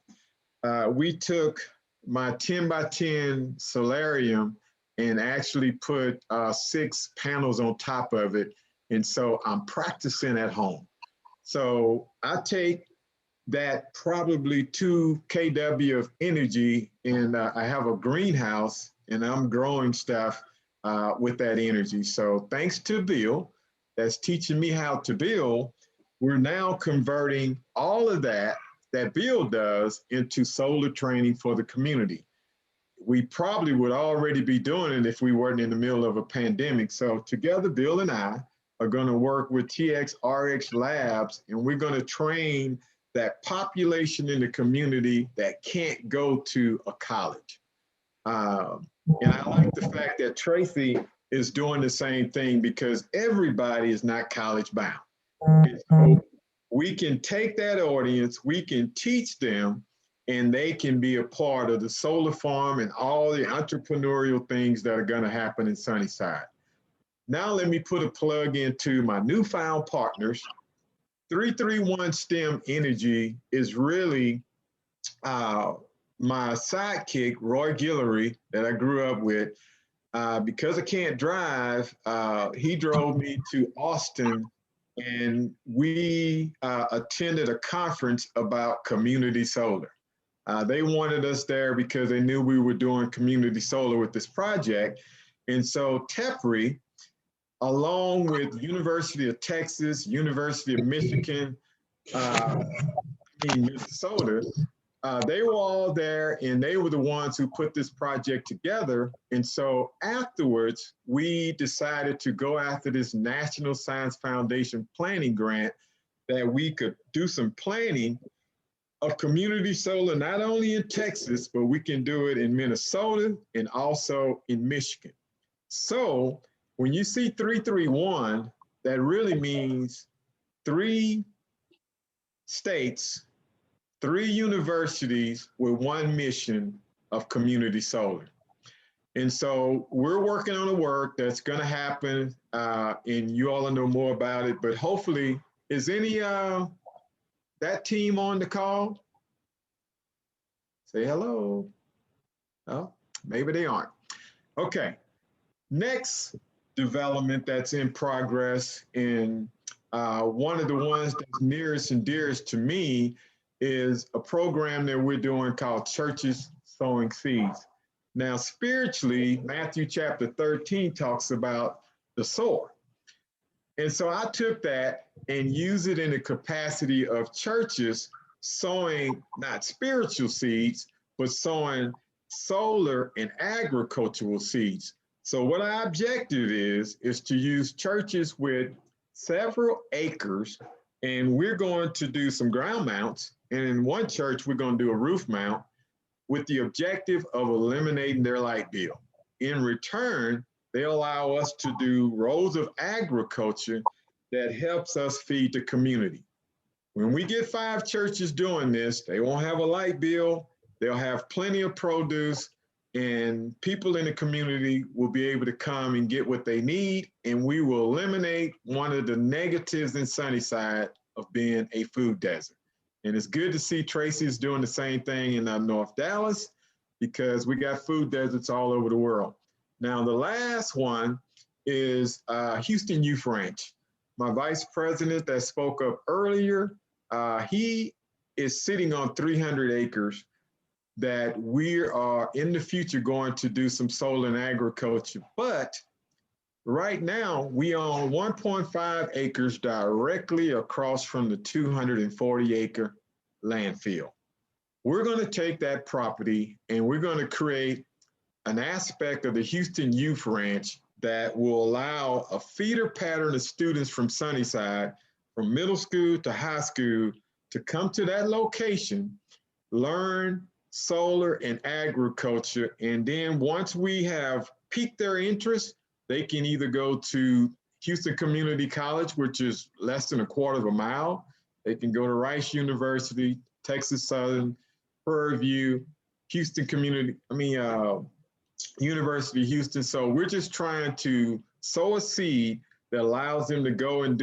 we took my 10 by 10 solarium and actually put 6 panels on top of it. And so I'm practicing at home. So I take that probably 2 kW of energy, and I have a greenhouse and I'm growing stuff with that energy. So thanks to Bill, that's teaching me how to build, we're now converting all of that Bill does into solar training for the community. We probably would already be doing it if we weren't in the middle of a pandemic. So together, Bill and I are going to work with TXRX Labs, and we're going to train that population in the community that can't go to a college. And I like the fact that Tracy is doing the same thing, because everybody is not college bound. And so we can take that audience, we can teach them, and they can be a part of the solar farm and all the entrepreneurial things that are going to happen in Sunnyside. Now let me put a plug into my newfound partners. 331 STEM Energy is really my sidekick, Roy Guillory, that I grew up with. Because I can't drive, he drove me to Austin, and we attended a conference about community solar. They wanted us there because they knew we were doing community solar with this project. And so TEPRI, along with University of Texas, University of Michigan, Minnesota, they were all there, and they were the ones who put this project together. And so afterwards, we decided to go after this National Science Foundation planning grant, that we could do some planning of community solar, not only in Texas, but we can do it in Minnesota and also in Michigan. So when you see 331, that really means 3 states, 3 universities with 1 mission of community solar. And so we're working on a work that's going to happen, and you all know more about it, but hopefully, is any that team on the call? Say hello. Oh, maybe they aren't. Okay. Next development that's in progress, and one of the ones that's nearest and dearest to me, is a program that we're doing called Churches Sowing Seeds. Now, spiritually, Matthew chapter 13 talks about the sower. And so I took that and used it in the capacity of churches sowing not spiritual seeds, but sowing solar and agricultural seeds. So what our objective is to use churches with several acres, and we're going to do some ground mounts. And in one church, we're going to do a roof mount with the objective of eliminating their light bill. In return, they allow us to do rows of agriculture that helps us feed the community. When we get 5 churches doing this, they won't have a light bill, they'll have plenty of produce, and people in the community will be able to come and get what they need, and we will eliminate one of the negatives in Sunnyside of being a food desert. And it's good to see Tracy is doing the same thing in North Dallas, because we got food deserts all over the world. Now, the last one is Houston Youth Ranch. My vice president that spoke up earlier, he is sitting on 300 acres that we are in the future going to do some solar and agriculture. But Right now, we own 1.5 acres directly across from the 240-acre landfill. We're going to take that property and we're going to create an aspect of the Houston Youth Ranch that will allow a feeder pattern of students from Sunnyside, from middle school to high school, to come to that location, learn solar and agriculture, and then once we have piqued their interest, they can either go to Houston Community College, which is less than a quarter of a mile. They can go to Rice University, Texas Southern, Prairie View, Houston University of Houston. So we're just trying to sow a seed that allows them to go and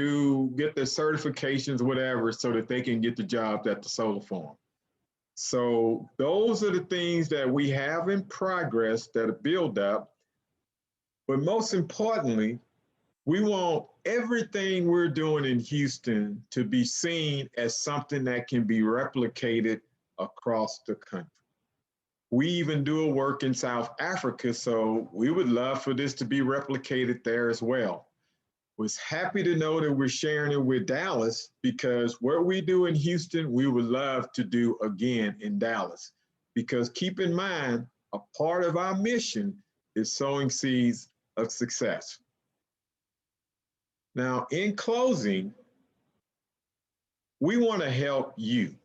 get their certifications, whatever, so that they can get the jobs at the solar farm. So those are the things that we have in progress that are built up. But most importantly, we want everything we're doing in Houston to be seen as something that can be replicated across the country. We even do a work in South Africa, so we would love for this to be replicated there as well. Was happy to know that we're sharing it with Dallas, because what we do in Houston, we would love to do again in Dallas. Because keep in mind, a part of our mission is sowing seeds of success. Now, in closing, we want to help you.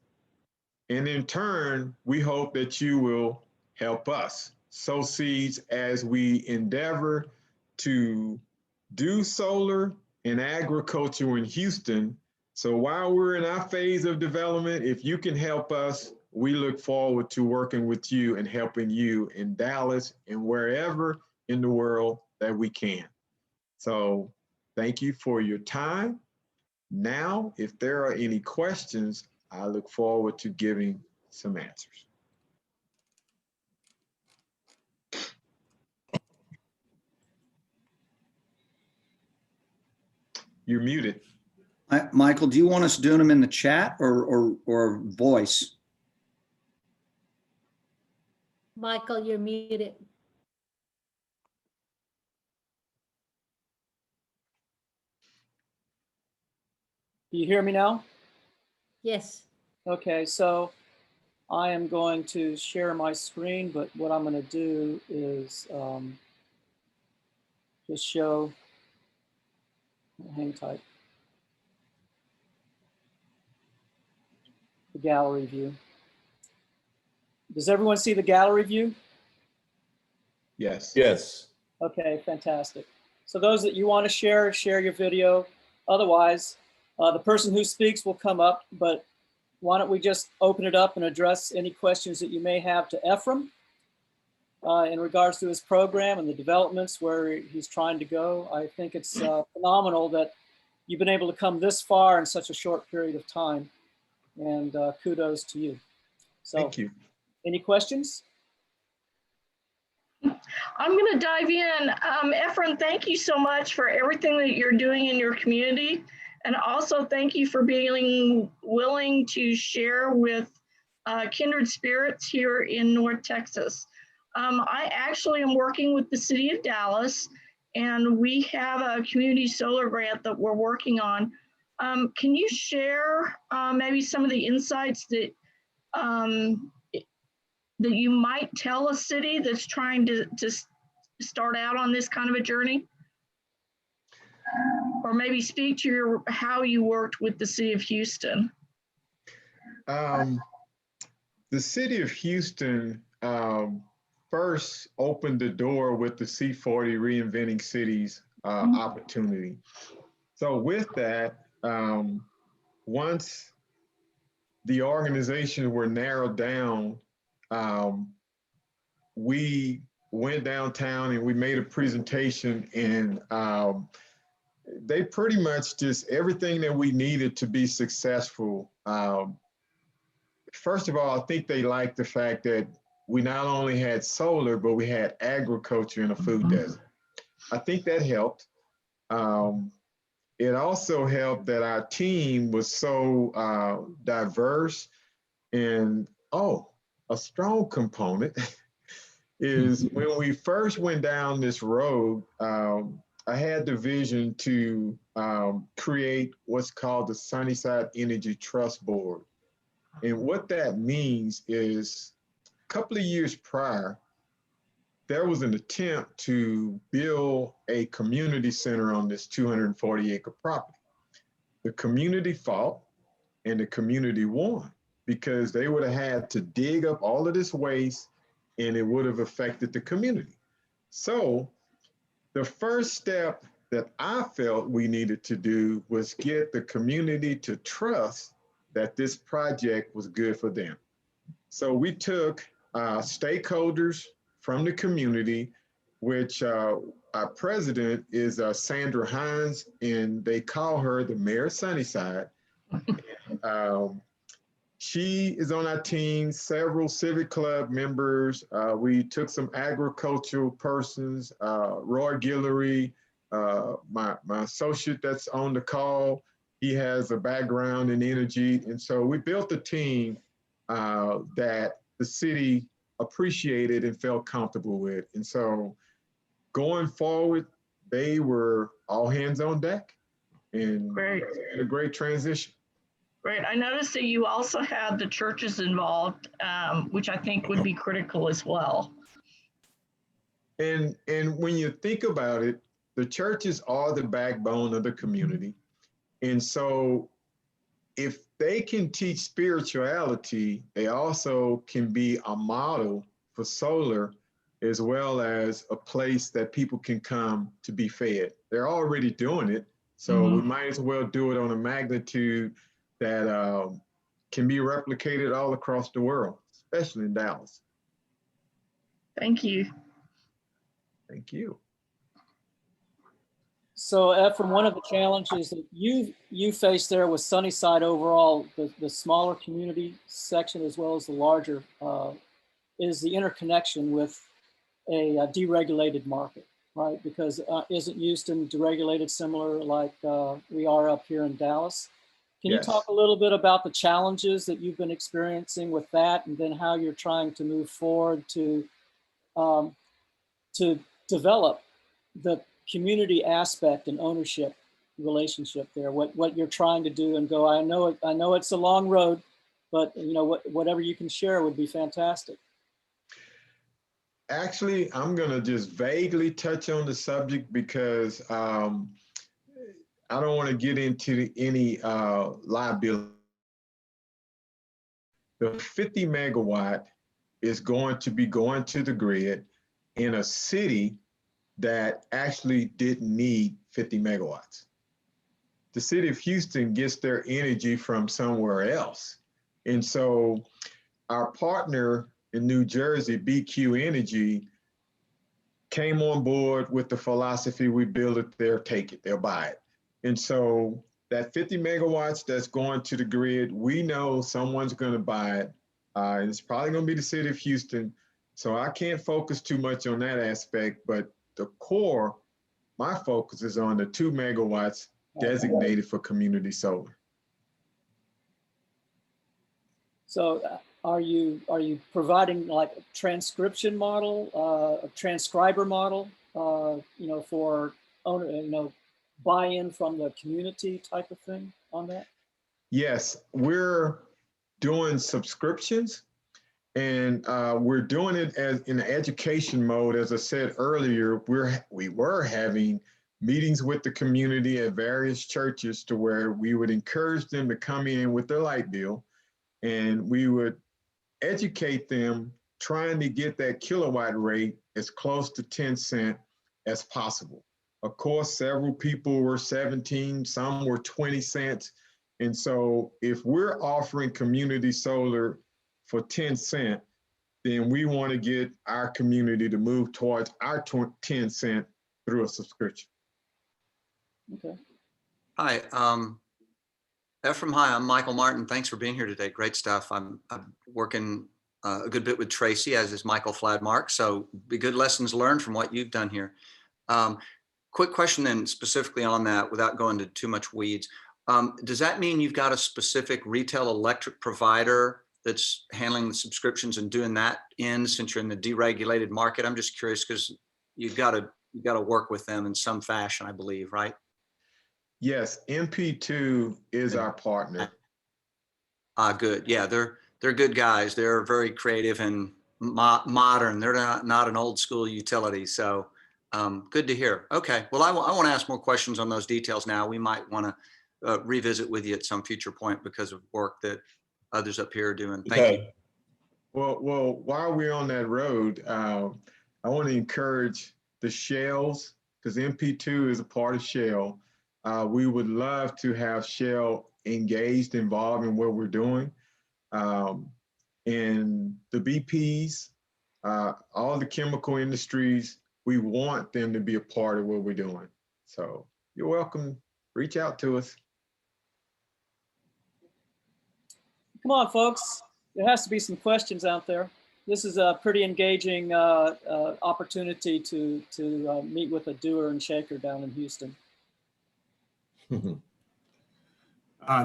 And in turn, we hope that you will help us sow seeds as we endeavor to do solar and agriculture in Houston. So while we're in our phase of development, if you can help us, we look forward to working with you and helping you in Dallas and wherever in the world that we can. So thank you for your time. Now, if there are any questions, I look forward to giving some answers. You're muted. Michael, do you want us doing them in the chat or voice? Michael, you're muted. Do you hear me now? Yes. Okay, so I am going to share my screen, but what I'm going to do is just show, hang tight, the gallery view. Does everyone see the gallery view? Yes. Yes. Okay, fantastic. So those that you want to share your video. Otherwise, the person who speaks will come up, but why don't we just open it up and address any questions that you may have to Efrem in regards to his program and the developments where he's trying to go. I think it's phenomenal that you've been able to come this far in such a short period of time, and kudos to you. So, thank you. Any questions? I'm going to dive in. Efrem, thank you so much for everything that you're doing in your community. And also thank you for being willing to share with kindred spirits here in North Texas. I actually am working with the city of Dallas, and we have a community solar grant that we're working on. Can you share maybe some of the insights that that you might tell a city that's trying to start out on this kind of a journey? Or maybe speak to how you worked with the city of Houston. The city of Houston first opened the door with the C40 Reinventing Cities opportunity. So with that, once the organizations were narrowed down, we went downtown and we made a presentation, and they pretty much just everything that we needed to be successful. First of all, I think they liked the fact that we not only had solar, but we had agriculture in a food desert. I think that helped. It also helped that our team was so diverse. And a strong component is when we first went down this road, I had the vision to create what's called the Sunnyside Energy Trust Board. And what that means is a couple of years prior, there was an attempt to build a community center on this 240-acre property. The community fought and the community won because they would have had to dig up all of this waste and it would have affected the community. So the first step that I felt we needed to do was get the community to trust that this project was good for them. So we took stakeholders from the community, which our president is Sandra Hines, and they call her the Mayor of Sunnyside. She is on our team, several civic club members. We took some agricultural persons, Roy Guillory, my associate that's on the call. He has a background in energy. And so we built a team that the city appreciated and felt comfortable with. And so going forward, they were all hands on deck and Great. a great transition. Great. I noticed that you also had the churches involved, which I think would be critical as well. And when you think about it, the churches are the backbone of the community. And so if they can teach spirituality, they also can be a model for solar, as well as a place that people can come to be fed. They're already doing it. So we might as well do it on a magnitude that can be replicated all across the world, especially in Dallas. Thank you. Thank you. So Efrem, one of the challenges that you face there with Sunnyside overall, the smaller community section as well as the larger, is the interconnection with a deregulated market, right? Because isn't Houston deregulated similar like we are up here in Dallas? Can you talk a little bit about the challenges that you've been experiencing with that, and then how you're trying to move forward to develop the community aspect and ownership relationship there? What you're trying to do and go. I know it's a long road, but you know whatever you can share would be fantastic. Actually, I'm gonna just vaguely touch on the subject because I don't want to get into any liability. The 50 megawatt is going to be going to the grid in a city that actually didn't need 50 megawatts. The city of Houston gets their energy from somewhere else. And so our partner in New Jersey, BQ Energy, came on board with the philosophy, we build it, they'll take it, they'll buy it. And so that 50 megawatts that's going to the grid, we know someone's going to buy it. And it's probably going to be the city of Houston. So I can't focus too much on that aspect, but the core, my focus is on the 2 megawatts designated for community solar. So are you providing like a transcription model, a transcriber model, you know, for owner, you know, buy-in from the community type of thing on that? Yes, we're doing subscriptions, and we're doing it as in the education mode. As I said earlier, we were having meetings with the community at various churches to where we would encourage them to come in with their light bill, and we would educate them trying to get that kilowatt rate as close to 10 cents as possible. Of course, several people were 17, some were 20 cents. And so if we're offering community solar for 10 cents, then we want to get our community to move towards our 10 cents through a subscription. Okay. Hi, Efrem, hi, I'm Michael Martin. Thanks for being here today. Great stuff. I'm working a good bit with Tracy, as is Michael Fladmark. So be good lessons learned from what you've done here. Quick question then, specifically on that, without going into too much weeds. Does that mean you've got a specific retail electric provider that's handling the subscriptions and doing that since you're in the deregulated market? I'm just curious because you've got a you got to work with them in some fashion, I believe, right? Yes, MP2 is our partner. Good. Yeah, they're good guys. They're very creative and modern. They're not an old school utility. So good to hear. Okay. Well, I want to ask more questions on those details now. We might want to revisit with you at some future point because of work that others up here are doing. Thank you. Well, while we're on that road, I want to encourage the Shells, because MP2 is a part of Shell. We would love to have Shell engaged, involved in what we're doing. And the BPs, all the chemical industries, we want them to be a part of what we're doing. So you're welcome. Reach out to us. Come on, folks. There has to be some questions out there. This is a pretty engaging opportunity to meet with a doer and shaker down in Houston.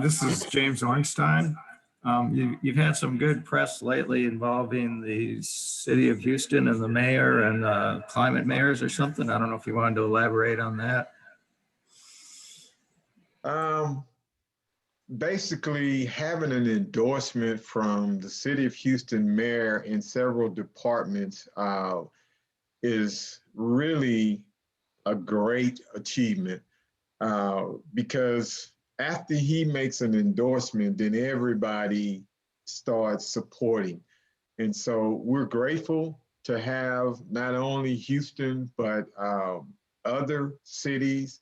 This is James Ornstein. You've had some good press lately involving the city of Houston and the mayor and climate mayors or something. I don't know if you wanted to elaborate on that. Basically, having an endorsement from the city of Houston mayor in several departments is really a great achievement because after he makes an endorsement, then everybody starts supporting. And so we're grateful to have not only Houston, but other cities,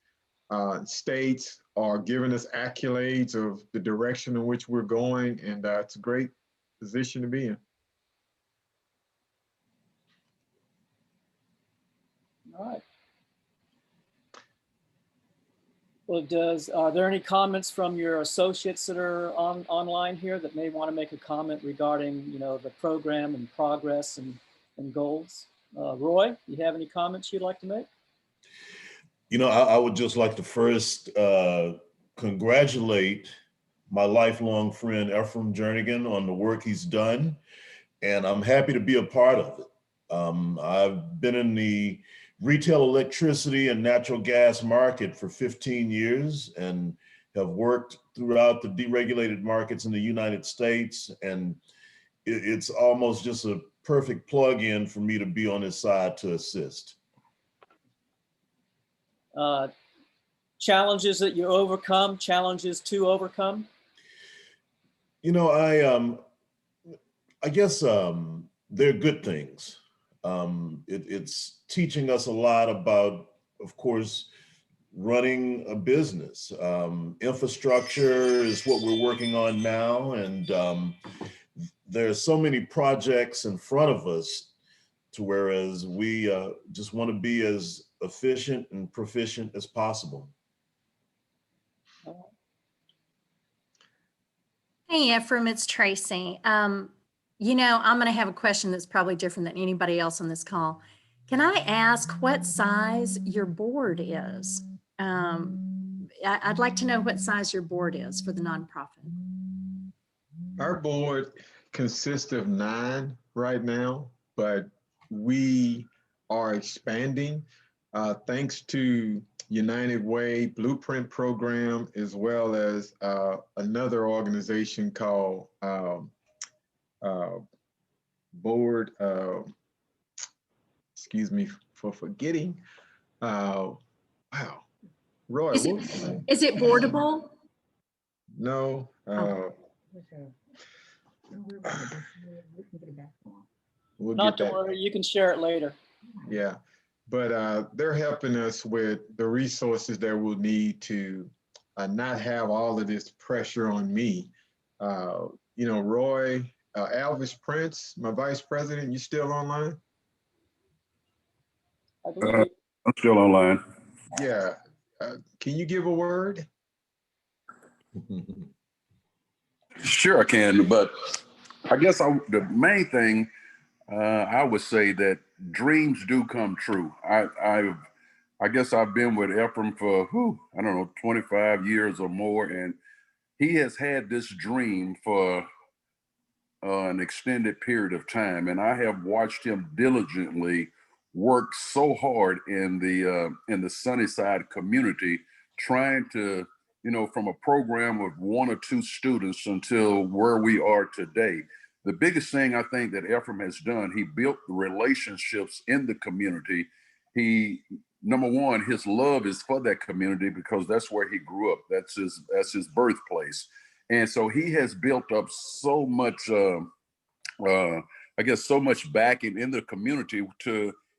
states are giving us accolades of the direction in which we're going. And it's a great position to be in. All right. Well, are there any comments from your associates that are online here that may want to make a comment regarding, the program and progress and goals? Roy, you have any comments you'd like to make? I would just like to first congratulate my lifelong friend, Efrem Jernigan, on the work he's done. And I'm happy to be a part of it. I've been in the retail electricity and natural gas market for 15 years and have worked throughout the deregulated markets in the United States. And it's almost just a perfect plug-in for me to be on his side to assist. Challenges that you overcome, challenges to overcome? I guess they're good things. It's teaching us a lot about, of course, running a business. Infrastructure is what we're working on now. And there's so many projects in front of us to whereas we just want to be as efficient and proficient as possible. Hey, Efrem, it's Tracy. I'm going to have a question that's probably different than anybody else on this call. Can I ask what size your board is? I'd like to know what size your board is for the nonprofit. Our board consists of 9 right now, but we are expanding thanks to United Way Blueprint Program, as well as another organization called Board, excuse me for forgetting. Wow, Roy, is it boardable? No. We'll Not to worry, you can share it later. Yeah, but they're helping us with the resources that we'll need to not have all of this pressure on me. Roy, Alvis Prince, my vice president, you still online? I'm still online. Yeah. Can you give a word? Sure I can, but I guess the main thing I would say that dreams do come true. I guess I've been with Efrem for 25 years or more, and he has had this dream for an extended period of time, and I have watched him diligently worked so hard in the Sunnyside community, trying to, from a program of 1 or 2 students until where we are today. The biggest thing I think that Efrem has done, he built the relationships in the community. Number one, his love is for that community because that's where he grew up. That's his birthplace. And so he has built up so much, so much backing in the community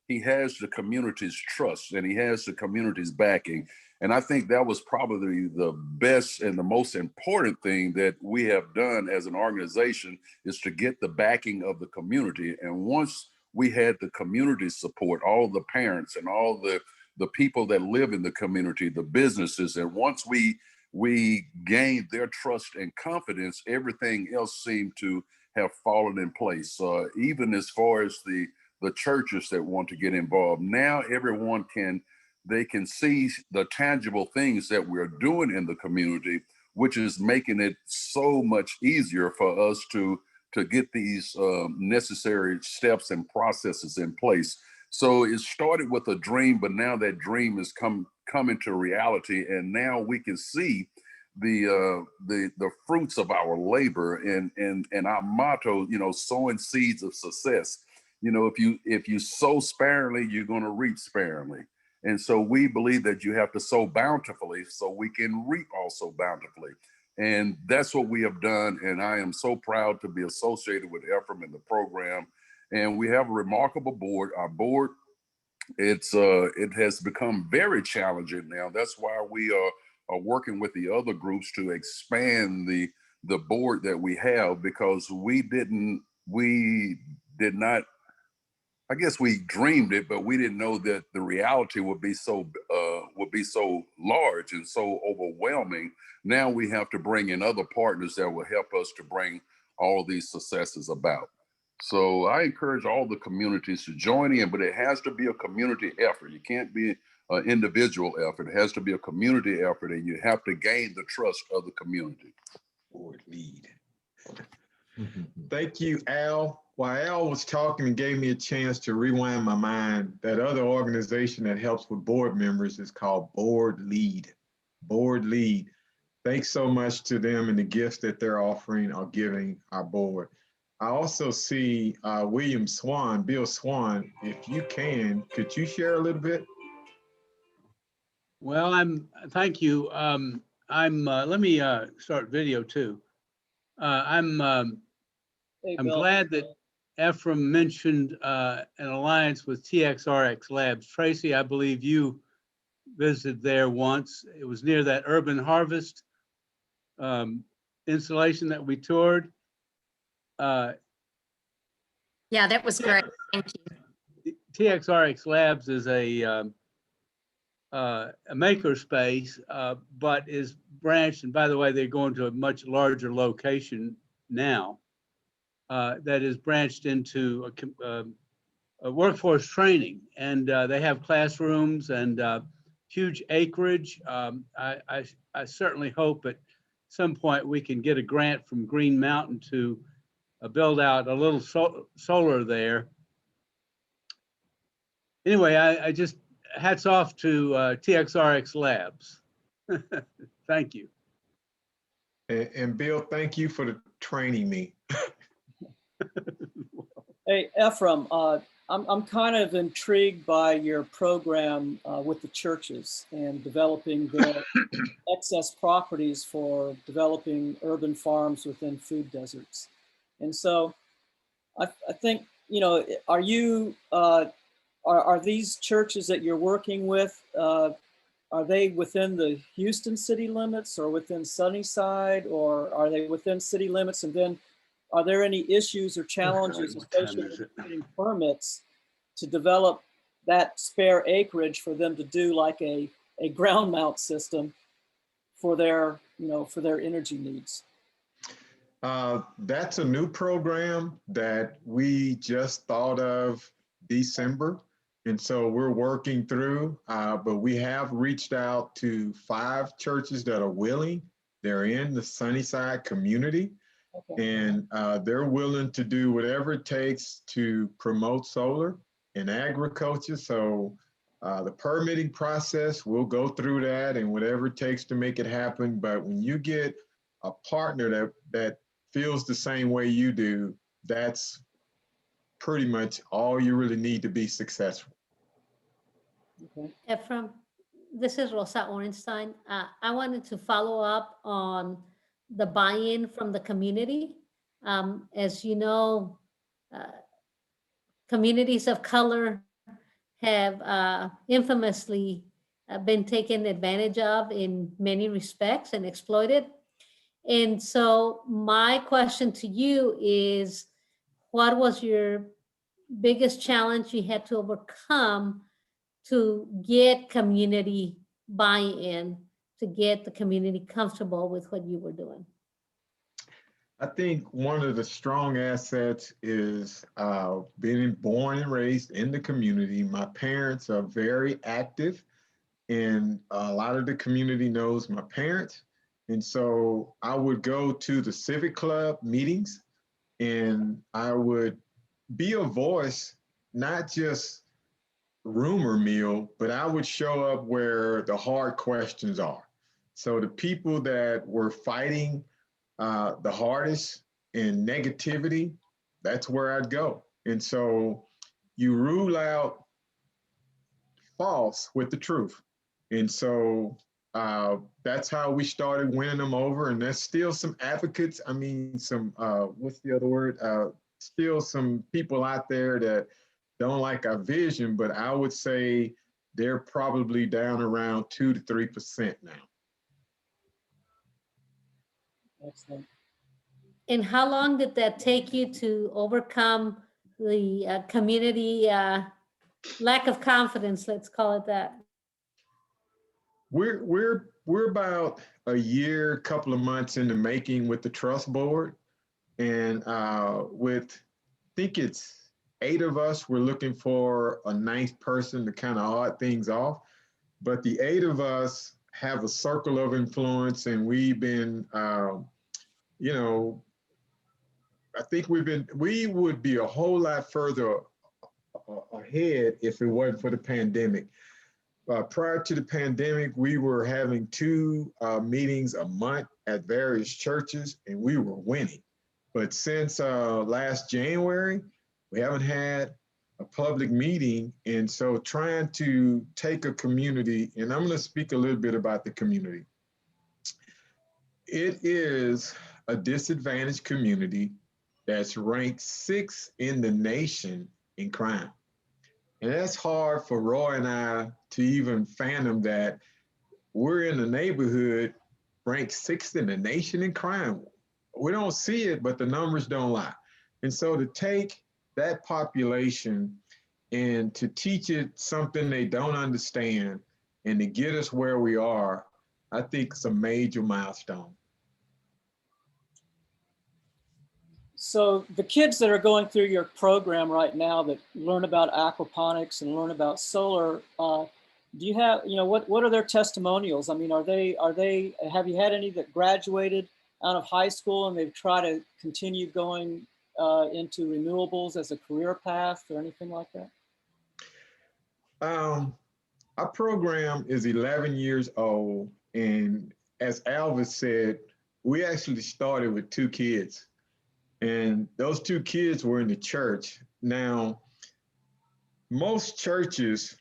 he has the community's trust and he has the community's backing. And I think that was probably the best and the most important thing that we have done as an organization is to get the backing of the community. And once we had the community support, all the parents and all the people that live in the community, the businesses, and once we gained their trust and confidence, everything else seemed to have fallen in place. Even as far as the churches that want to get involved, now everyone can see the tangible things that we're doing in the community, which is making it so much easier for us to get these necessary steps and processes in place. So it started with a dream, but now that dream is coming to reality, and now we can see the fruits of our labor and our motto, sowing seeds of success. If you sow sparingly, you're going to reap sparingly. And so we believe that you have to sow bountifully so we can reap also bountifully. And that's what we have done. And I am so proud to be associated with Efrem in the program. And we have a remarkable board. Our board, it has become very challenging now. That's why we are working with the other groups to expand the board that we have, because we did not, I guess we dreamed it, but we didn't know that the reality would be so large and so overwhelming. Now we have to bring in other partners that will help us to bring all these successes about. So I encourage all the communities to join in, but it has to be a community effort. You can't be an individual effort. It has to be a community effort, and you have to gain the trust of the community. Board lead. Thank you, Al. While Al was talking, and gave me a chance to rewind my mind. That other organization that helps with board members is called Board Lead. Board Lead. Thanks so much to them and the gifts that they're offering or giving our board. I also see Bill Swan. If you can, could you share a little bit? Well, thank you. Let me start video too. I'm glad that Efrem mentioned an alliance with TXRX Labs. Tracy, I believe you visited there once. It was near that Urban Harvest installation that we toured. Yeah, that was great. Thank you. TXRX Labs is a makerspace, but is branched, and by the way, they're going to a much larger location now, that is branched into a workforce training, and they have classrooms and huge acreage. I certainly hope at some point we can get a grant from Green Mountain to build out a little solar there. Anyway, I just hats off to TXRX Labs. Thank you. And Bill, thank you for training me. Hey, Efrem, I'm kind of intrigued by your program with the churches and developing the excess properties for developing urban farms within food deserts. And so I think, are you, are these churches that you're working with, are they within the Houston city limits or within Sunnyside, or are they within city limits? And then are there any issues or challenges associated with getting permits to develop that spare acreage for them to do like a ground mount system for their, for their energy needs? That's a new program that we just thought of December. And so we're working through, but we have reached out to 5 churches that are willing. They're in the Sunnyside community. Okay. And they're willing to do whatever it takes to promote solar. in agriculture. So the permitting process, we'll go through that and whatever it takes to make it happen. But when you get a partner that feels the same way you do, that's pretty much all you really need to be successful. Okay. Efrem, this is Rosa Ornstein. I wanted to follow up on the buy-in from the community. As you know, communities of color have infamously been taken advantage of in many respects and exploited. And so my question to you is, what was your biggest challenge you had to overcome to get community buy-in, to get the community comfortable with what you were doing? I think one of the strong assets is being born and raised in the community. My parents are very active, and a lot of the community knows my parents. And so I would go to the civic club meetings, and I would be a voice, not just rumor mill, but I would show up where the hard questions are. So the people that were fighting the hardest in negativity, that's where I'd go. And so you rule out false with the truth. And so that's how we started winning them over. And there's still some advocates. I mean, some, what's the other word? Still some people out there that don't like our vision, but I would say they're probably down around 2 to 3% now. Excellent. And how long did that take you to overcome the community lack of confidence? Let's call it that. We're about a year, couple of months in the making with the trust board, and with I think it's 8 of us. We're looking for a 9th person to kind of odd things off, but the 8 of us have a circle of influence, and we've been, you know, I think we would be a whole lot further ahead if it wasn't for the pandemic. Prior to the pandemic, we were having 2 meetings a month at various churches, and we were winning. But since last January, we haven't had a public meeting. And so trying to take a community, and I'm going to speak a little bit about the community. It is a disadvantaged community that's ranked 6th in the nation in crime. And that's hard for Roy and I to even fathom that we're in a neighborhood ranked 6th in the nation in crime. We don't see it, but the numbers don't lie. And so to take that population and to teach it something they don't understand and to get us where we are, I think it's a major milestone. So the kids that are going through your program right now that learn about aquaponics and learn about solar, do you have, you know, what are their testimonials? I mean, have you had any that graduated out of high school and they've tried to continue going into renewables as a career path or anything like that? Our program is 11 years old. And as Alvis said, we actually started with 2 kids. And those 2 kids were in the church. Now, most churches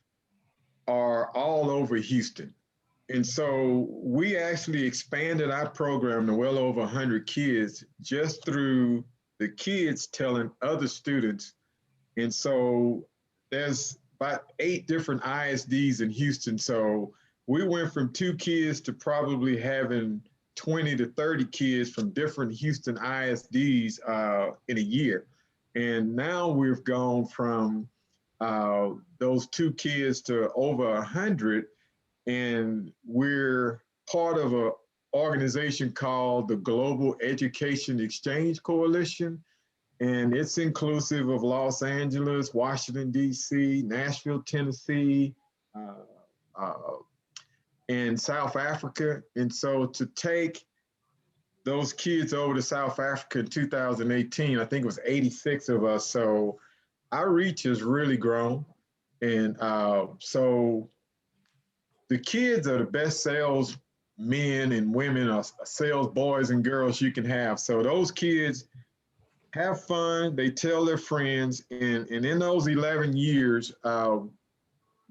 are all over Houston. And so we actually expanded our program to well over 100 kids just through the kids telling other students. And so there's about 8 different ISDs in Houston. So we went from 2 kids to probably having 20 to 30 kids from different Houston ISDs in a year. And now we've gone from those 2 kids to over 100. And we're part of an organization called the Global Education Exchange Coalition. And it's inclusive of Los Angeles, Washington, D.C., Nashville, Tennessee, and South Africa. And so to take those kids over to South Africa in 2018, I think it was 86 of us. So our reach has really grown. And so the kids are the best sales men and women, or sales boys and girls you can have. So those kids have fun, they tell their friends, and in those 11 years,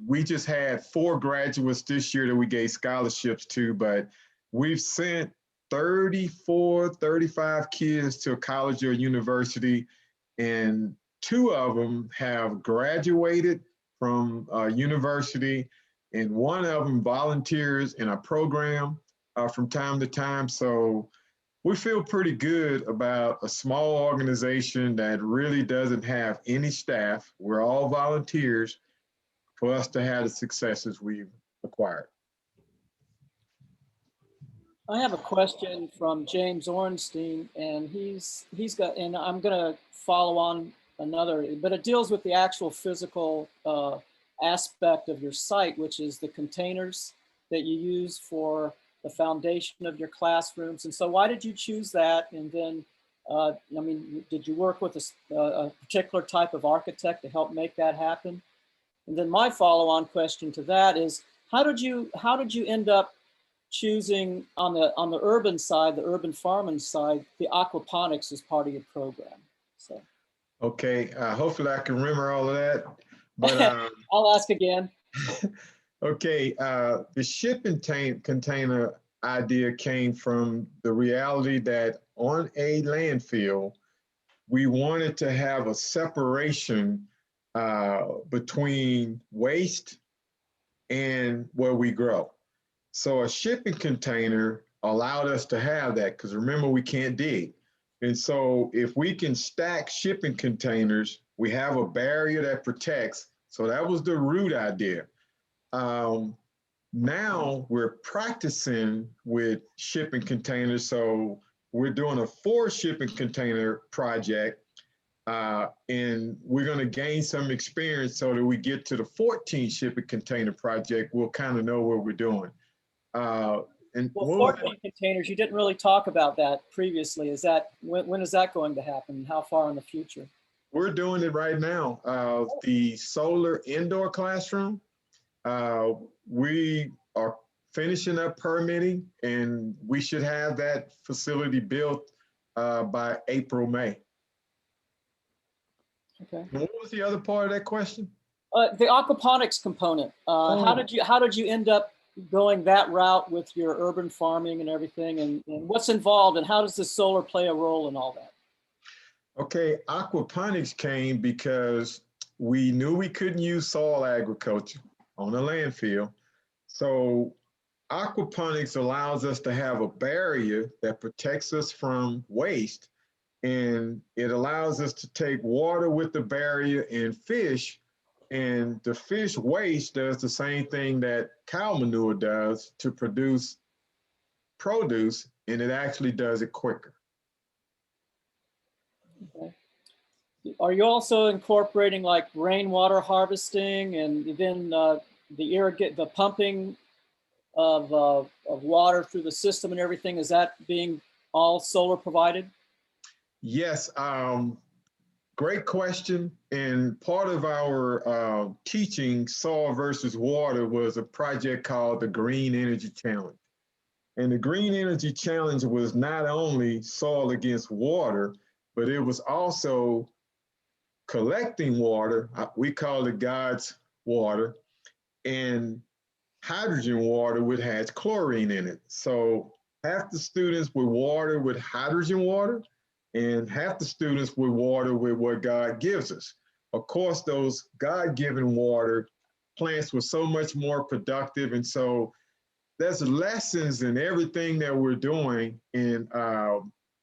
we just had 4 graduates this year that we gave scholarships to, but we've sent 34, 35 kids to a college or university, and 2 of them have graduated from university, and 1 of them volunteers in a program from time to time. So we feel pretty good about a small organization that really doesn't have any staff. We're all volunteers for us to have the successes we've acquired. I have a question from James Ornstein, and he's got, and I'm going to follow on another, but it deals with the actual physical aspect of your site, which is the containers that you use for the foundation of your classrooms. And so why did you choose that? And then, I mean, did you work with a particular type of architect to help make that happen? And then my follow-on question to that is, how did you end up choosing on the urban side, the urban farming side, the aquaponics as part of your program? So. Okay, hopefully I can remember all of that, but I'll ask again. Okay, the shipping container idea came from the reality that on a landfill, we wanted to have a separation between waste and where we grow. So a shipping container allowed us to have that, because remember, we can't dig. And so if we can stack shipping containers, we have a barrier that protects. So that was the root idea. Now we're practicing with shipping containers. So we're doing a 4 shipping container project, and we're going to gain some experience so that we get to the 14 shipping container project. We'll kind of know what we're doing. And well, 14 containers, you didn't really talk about that previously. Is that, when is that going to happen? How far in the future? We're doing it right now. The solar indoor classroom, we are finishing up permitting, and we should have that facility built by April, May. Okay. And what was the other part of that question? The aquaponics component. How did you end up going that route with your urban farming and everything, and what's involved, and how does the solar play a role in all that? Okay, aquaponics came because we knew we couldn't use soil agriculture on a landfill. So aquaponics allows us to have a barrier that protects us from waste, and it allows us to take water with the barrier and fish, and the fish waste does the same thing that cow manure does to produce produce, and it actually does it quicker. Okay. Are you also incorporating like rainwater harvesting, and then the pumping of water through the system and everything? Is that being all solar provided? Yes, great question. And part of our teaching soil versus water was a project called the Green Energy Challenge. And the Green Energy Challenge was not only soil against water, but it was also collecting water. We call it God's water, and hydrogen water, which has chlorine in it. So half the students with water with hydrogen water, and half the students with water with what God gives us. Of course, those God-given water plants were so much more productive. And so there's lessons in everything that we're doing. And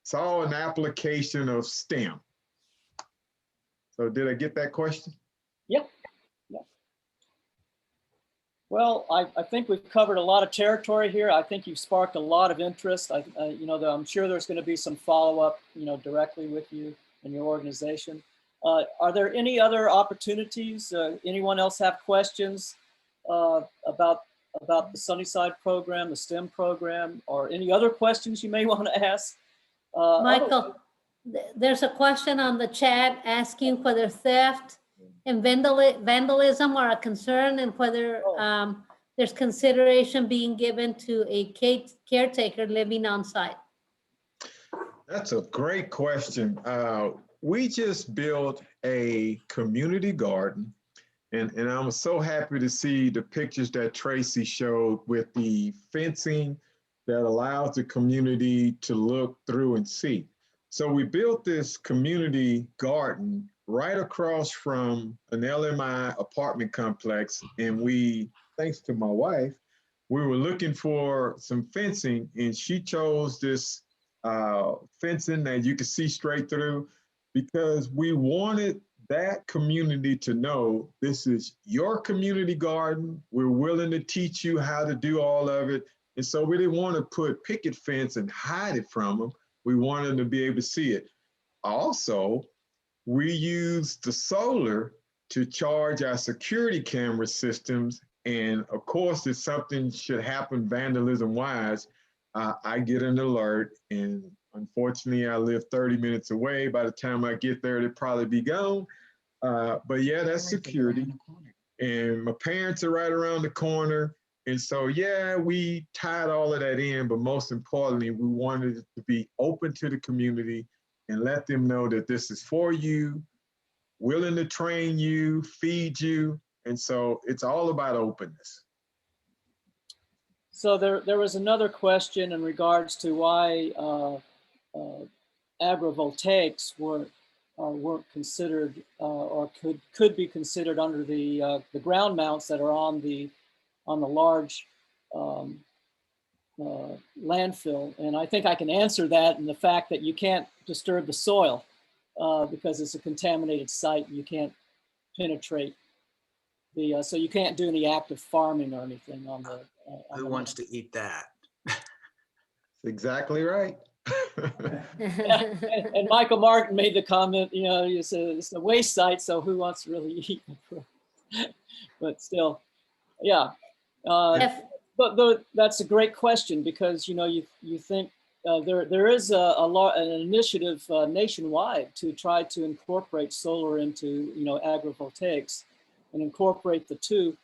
it's all an application of STEM. So did I get that question? Yep. Yep. Well, I think we've covered a lot of territory here. I think you've sparked a lot of interest. I'm sure there's going to be some follow-up, directly with you and your organization. Are there any other opportunities? Anyone else have questions about the Sunnyside program, the STEM program, or any other questions you may want to ask? Michael, there's a question on the chat asking whether theft vandalism are a concern, and whether there's consideration being given to a caretaker living on site. That's a great question. We just built a community garden, and I'm so happy to see the pictures that Tracy showed with the fencing that allows the community to look through and see. So we built this community garden right across from an LMI apartment complex, and we, thanks to my wife, we were looking for some fencing, and she chose this fencing that you could see straight through, because we wanted that community to know this is your community garden. We're willing to teach you how to do all of it. And so we didn't want to put picket fence and hide it from them. We wanted them to be able to see it. Also, we used the solar to charge our security camera systems. And of course, if something should happen vandalism wise, I get an alert, and unfortunately I live 30 minutes away. By the time I get there, it'll probably be gone. But yeah, that's security. And my parents are right around the corner. And so, yeah, we tied all of that in, but most importantly, we wanted it to be open to the community and let them know that this is for you, willing to train you, feed you. And so it's all about openness. So there was another question in regards to why agrivoltaics weren't considered or could be considered under the ground mounts that are on the large landfill. And I think I can answer that in the fact that you can't disturb the soil because it's a contaminated site. You can't penetrate so you can't do any active farming or anything on the. Who wants to eat that? Exactly right. and Michael Martin made the comment, you know, it's a waste site, so who wants to really eat it? But still, yeah. But that's a great question, because you know you think there is an initiative nationwide to try to incorporate solar into agrivoltaics and incorporate the two.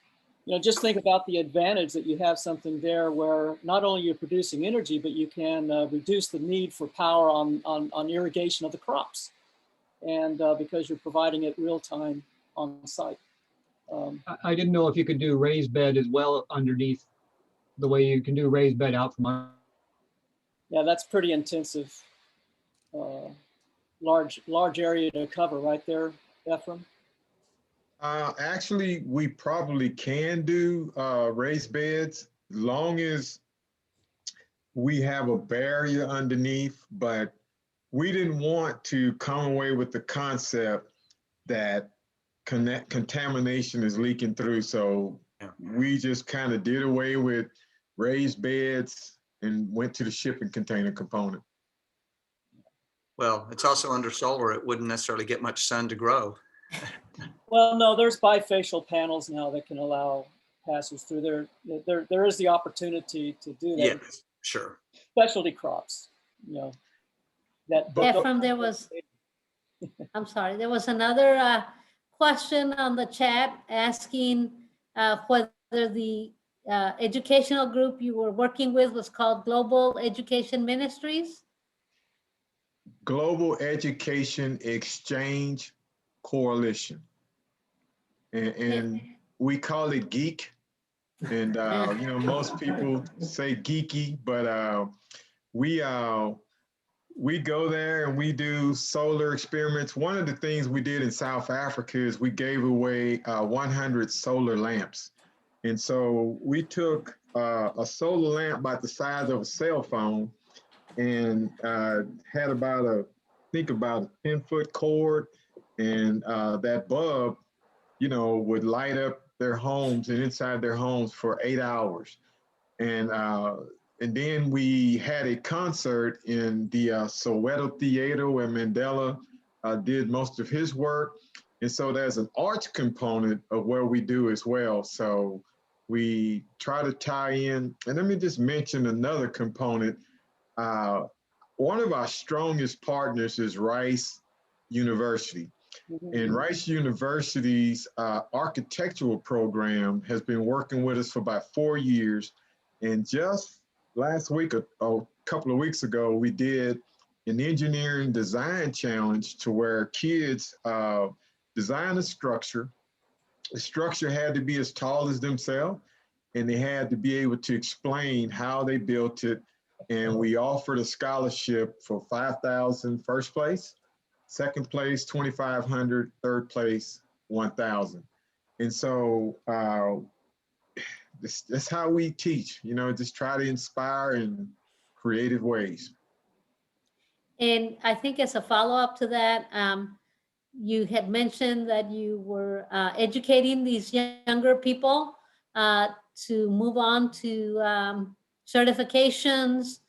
You know, just think about the advantage that you have something there where not only you're producing energy, but you can reduce the need for power on irrigation of the crops, and because you're providing it real time on site. I didn't know if you could do raised bed as well underneath the way you can do raised bed out from. Yeah, that's pretty intensive, large area to cover right there, Efrem. Actually, we probably can do raised beds as long as we have a barrier underneath, but we didn't want to come away with the concept that contamination is leaking through. So we just kind of did away with raised beds and went to the shipping container component. Well, it's also under solar. It wouldn't necessarily get much sun to grow. Well, no, there's bifacial panels now that can allow passes through there. There is the opportunity to do that. Yes, sure. Specialty crops, you know. Efrem, there was, I'm sorry, there was another question on the chat asking whether the educational group you were working with was called Global Education Ministries. Global Education Exchange Coalition. And we call it GEEK. And, you know, most people say geeky, but we go there and we do solar experiments. One of the things we did in South Africa is we gave away 100 solar lamps. And so we took a solar lamp about the size of a cell phone and had about a 10-foot cord, and that bulb, you know, would light up their homes and inside their homes for 8 hours. And then we had a concert in the Soweto Theater where Mandela did most of his work. And so there's an arts component of what we do as well. So we try to tie in, and let me just mention another component. One of our strongest partners is Rice University. And Rice University's architectural program has been working with us for about 4 years. And just last week, a couple of weeks ago, we did an engineering design challenge to where kids design a structure. The structure had to be as tall as themselves, and they had to be able to explain how they built it. And we offered a scholarship for $5,000 first place, second place, $2,500, third place, $1,000. And so that's how we teach, you know, just try to inspire in creative ways. And I think as a follow-up to that, you had mentioned that you were educating these younger people to move on to certifications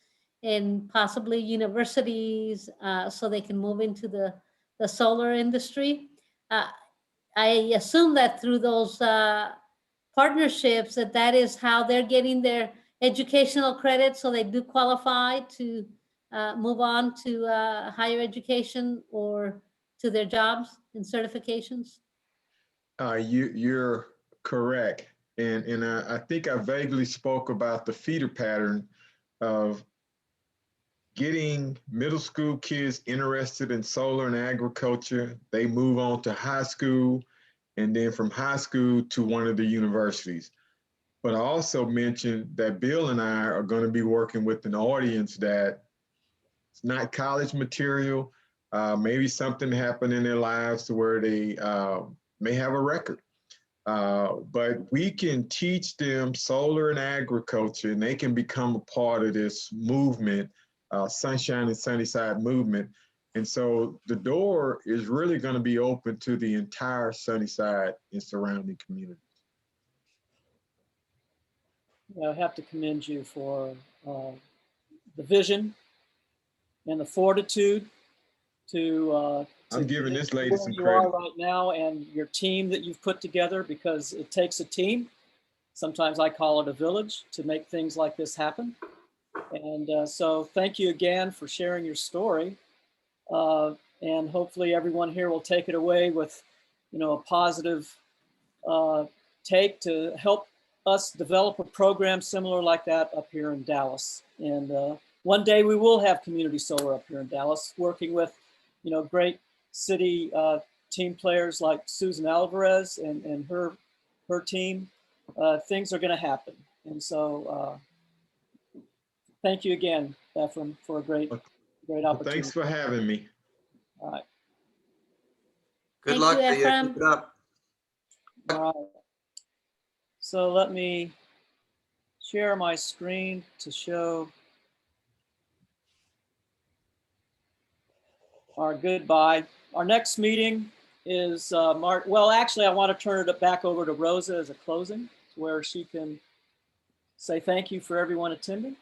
and possibly universities so they can move into the solar industry. I assume that through those partnerships, that is how they're getting their educational credit, so they do qualify to move on to higher education or to their jobs and certifications? You're correct. And I think I vaguely spoke about the feeder pattern of getting middle school kids interested in solar and agriculture. They move on to high school, and then from high school to one of the universities. But I also mentioned that Bill and I are going to be working with an audience that it's not college material. Maybe something happened in their lives to where they may have a record. But we can teach them solar and agriculture, and they can become a part of this movement, Sunshine and Sunnyside movement. And so the door is really going to be open to the entire Sunnyside and surrounding communities. I have to commend you for the vision and the fortitude to I'm giving this lady some you credit. are right now, and your team that you've put together, because it takes a team. Sometimes I call it a village to make things like this happen. And so thank you again for sharing your story. And hopefully everyone here will take it away with, you know, a positive take to help us develop a program similar like that up here in Dallas. And one day we will have community solar up here in Dallas, working with, you know, great city team players like Susan Alvarez and her team. Things are going to happen. And so thank you again, Efrem, for a great opportunity. Thanks for having me. All right. Good Thank luck you, to you. Efrem. Keep it up. All right. So let me share my screen to show our goodbye. Our next meeting is March. Well, actually, I want to turn it back over to Rosa as a closing, where she can say thank you for everyone attending.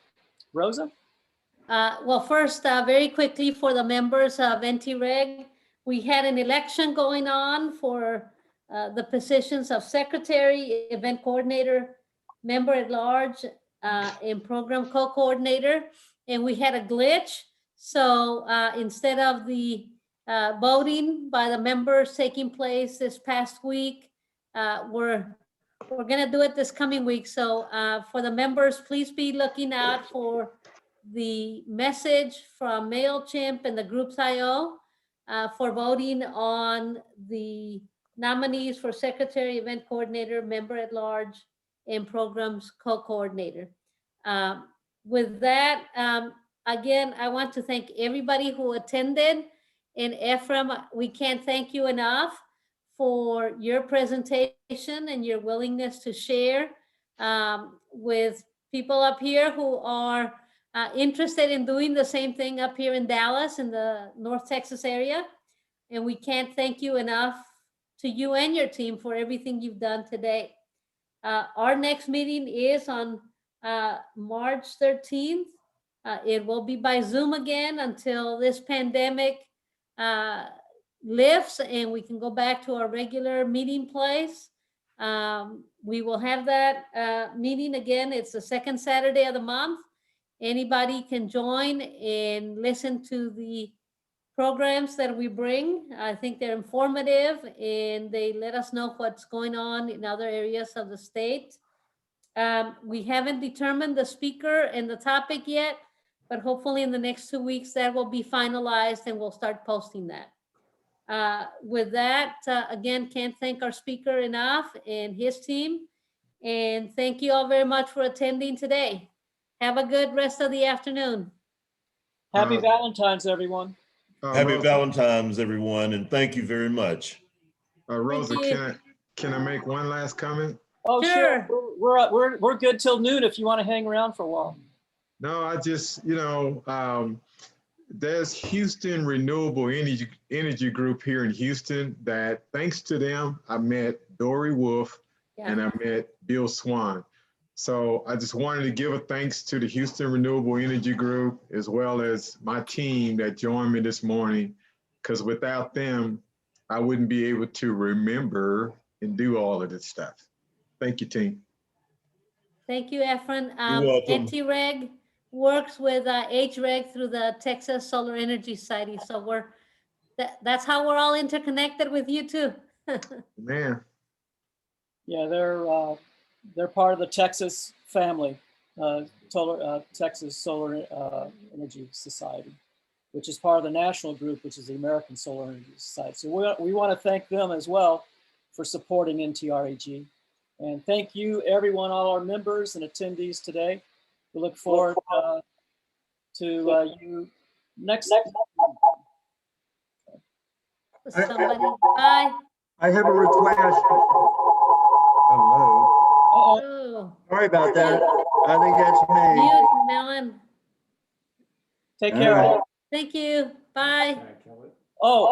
Rosa? Well, first, very quickly for the members of NTREG, we had an election going on for the positions of secretary, event coordinator, member at large, and program co-coordinator, and we had a glitch. So instead of the voting by the members taking place this past week, we're going to do it this coming week. So for the members, please be looking out for the message from MailChimp and the Groups.io for voting on the nominees for secretary, event coordinator, member at large, and programs co-coordinator. With that, again, I want to thank everybody who attended. And Efrem, we can't thank you enough for your presentation and your willingness to share with people up here who are interested in doing the same thing up here in Dallas in the North Texas area. And we can't thank you enough to you and your team for everything you've done today. Our next meeting is on March 13th. It will be by Zoom again until this pandemic lifts and we can go back to our regular meeting place. We will have that meeting again. It's the second Saturday of the month. Anybody can join and listen to the programs that we bring. I think they're informative and they let us know what's going on in other areas of the state. We haven't determined the speaker and the topic yet, but hopefully in the next 2 weeks that will be finalized and we'll start posting that. With that, again, can't thank our speaker enough and his team. And thank you all very much for attending today. Have a good rest of the afternoon. Happy Valentine's, everyone. Happy Valentine's, everyone, and thank you very much. Rosa, you. can I make one last comment? Oh, Sure. We're good till noon if you want to hang around for a while. No, I just, there's Houston Renewable Energy Group here in Houston that, thanks to them, I met Dory Wolf and I met Bill Swan. So I just wanted to give a thanks to the Houston Renewable Energy Group, as well as my team that joined me this morning, because without them, I wouldn't be able to remember and do all of this stuff. Thank you, team. Thank you, Efrem. You're welcome. NTREG works with HREG through the Texas Solar Energy Society. So that's how we're all interconnected with you too. Man. Yeah, they're part of the Texas family, Texas Solar Energy Society, which is part of the national group, which is the American Solar Energy Society. So we want to thank them as well for supporting NTREG. And thank you, everyone, all our members and attendees today. We look forward to you next. Somebody, bye. I have a request. Hello. Oh. Sorry about that. I think that's me. Mute, Melon. Take All care. right. Thank you. Bye. Oh.